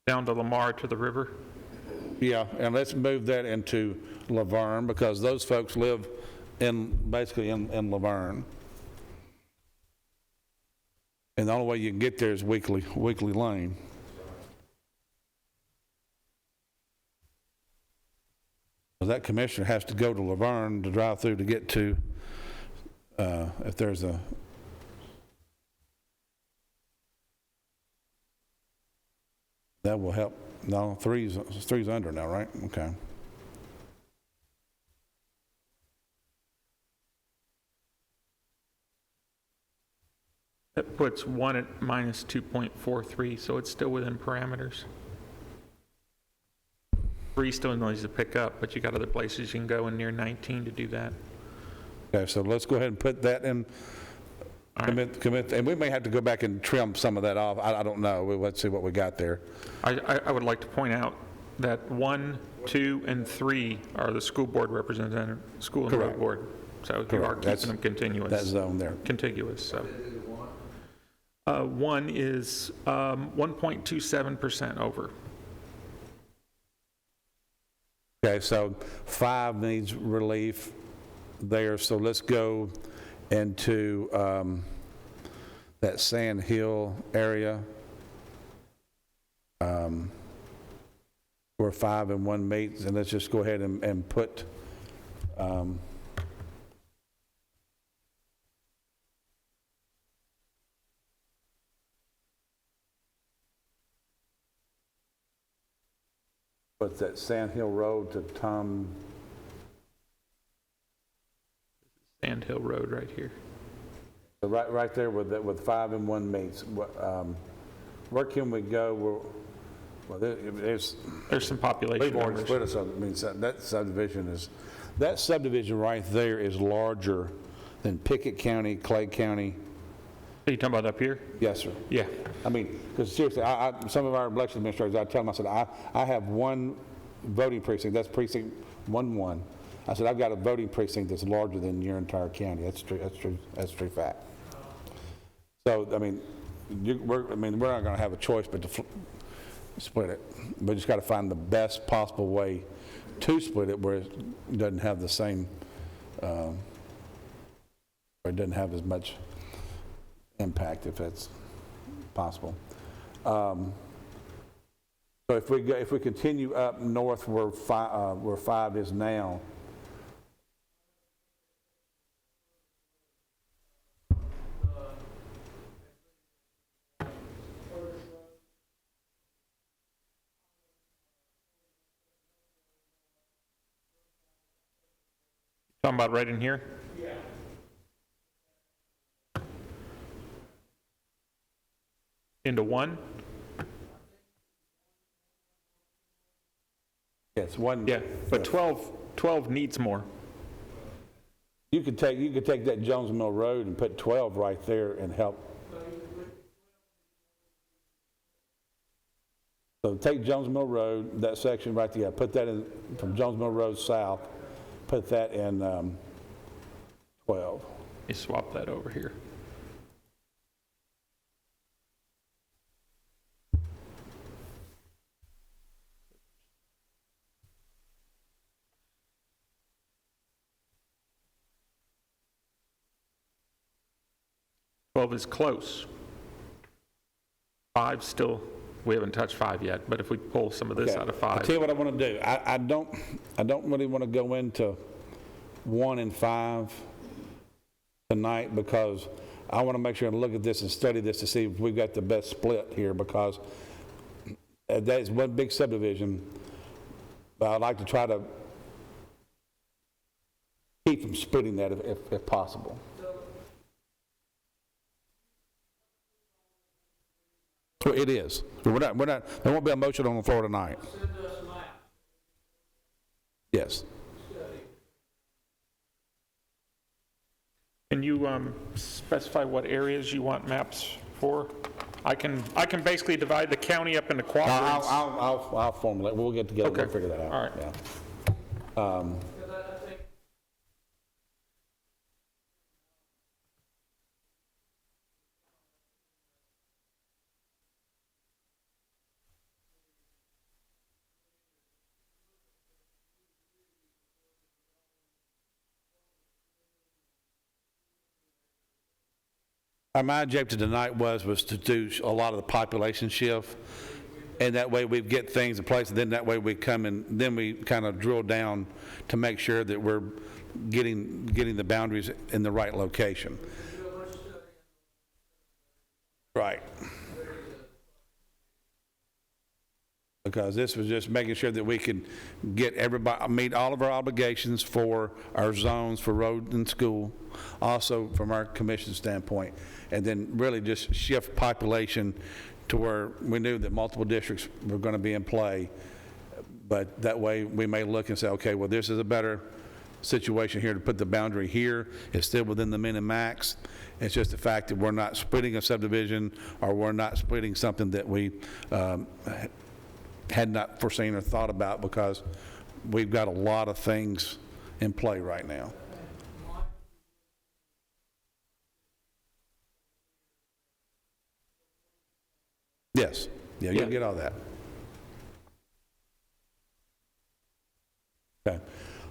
Down to Lamar to the river.
Yeah, and let's move that into Laverne, because those folks live basically in Laverne. And the only way you can get there is Weekly Lane. So that commissioner has to go to Laverne to drive through to get to, if there's a, that will help. No, three's under now, right? Okay.
That puts 1 at minus 2.43, so it's still within parameters. 3 still needs to pick up, but you got other places you can go in near 19 to do that.
Okay, so let's go ahead and put that in. Commit, and we may have to go back and trim some of that off. I don't know. Let's see what we got there.
I would like to point out that 1, 2, and 3 are the school board representative, school and road
Correct.
board. So you are
Correct.
keeping them continuous.
That zone there.
Contiguous, so. 1 is 1.27% over.
Okay, so 5 needs relief there, so let's go into that Sand Hill area, where 5 and 1 meets, and let's just go ahead and put what's that, Sand Hill Road to Tom.
Sand Hill Road right here.
So right there with 5 and 1 meets. Where can we go? Well, there's
some population
we've already
numbers.
split it. I mean, that subdivision right there is larger than Pickett County, Clay County.
Are you talking about up here?
Yes, sir.
Yeah.
I mean, because seriously, some of our election administrators, I tell them, I said, I have one voting precinct. That's precinct 1-1. I said, I've got a voting precinct that's larger than your entire county. That's true. That's true fact. So, I mean, we're not going to have a choice but to split it. We just got to find the best possible way to split it where it doesn't have the same, where it doesn't have as much impact, if that's possible. So if we continue up north where 5 is now.
Talking about right in here? Yeah. Into 1?
Yes, 1.
Yeah, but 12 needs more.
You could take that Jones Mill Road and put 12 right there and help. So take Jones Mill Road, that section right there, put that in from Jones Mill Road south, put that in 12.
You swap that over here. Is close. 5 still, we haven't touched 5 yet, but if we pull some of this out of 5.
I'll tell you what I want to do. I don't really want to go into 1 and 5 tonight, because I want to make sure and look at this and study this to see if we've got the best split here, because that is one big subdivision, but I'd like to try to keep from splitting that if possible. Well, it is. We're not, there won't be a motion on the floor tonight. Yes.
Can you specify what areas you want maps 4. I can basically divide the county up into quadrants.
I'll formulate, we'll get together, we'll
Okay.
figure that out.
All right.
Yeah. My objective tonight was to do a lot of the population shift, and that way we get things in place, and then that way we come in, then we kind of drill down to make sure that we're getting the boundaries in the right location. Right. Because this was just making sure that we could get everybody, meet all of our obligations for our zones, for road and school, also from our commission standpoint, and then really just shift population to where we knew that multiple districts were going to be in play, but that way we may look and say, okay, well, this is a better situation here to put the boundary here. It's still within the min and max. It's just the fact that we're not splitting a subdivision, or we're not splitting something that we had not foreseen or thought about, because we've got a lot of things in play right now. Yes, yeah, you'll get all that. Okay,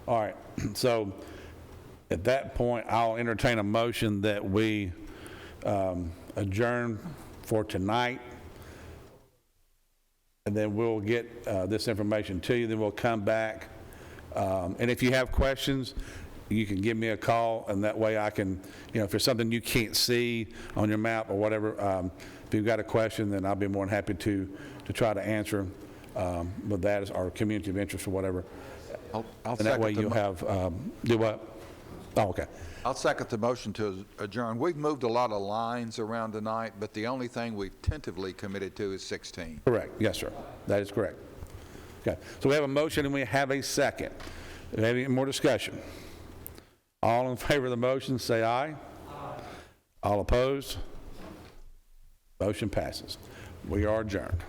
all right, so at that point, I'll entertain a motion that we adjourn for tonight, and then we'll get this information to you, then we'll come back. And if you have questions, you can give me a call, and that way I can, if there's something you can't see on your map or whatever, if you've got a question, then I'll be more than happy to try to answer with that as our community of interest or whatever.
I'll
And that way
second the
you'll have, do what? Oh, okay.
I'll second the motion to adjourn. We've moved a lot of lines around tonight, but the only thing we've tentatively committed to is 16.
Correct, yes, sir. That is correct. Okay, so we have a motion and we have a second. Do we have any more discussion? All in favor of the motion, say aye. Aye. All opposed? Motion passes. We are adjourned.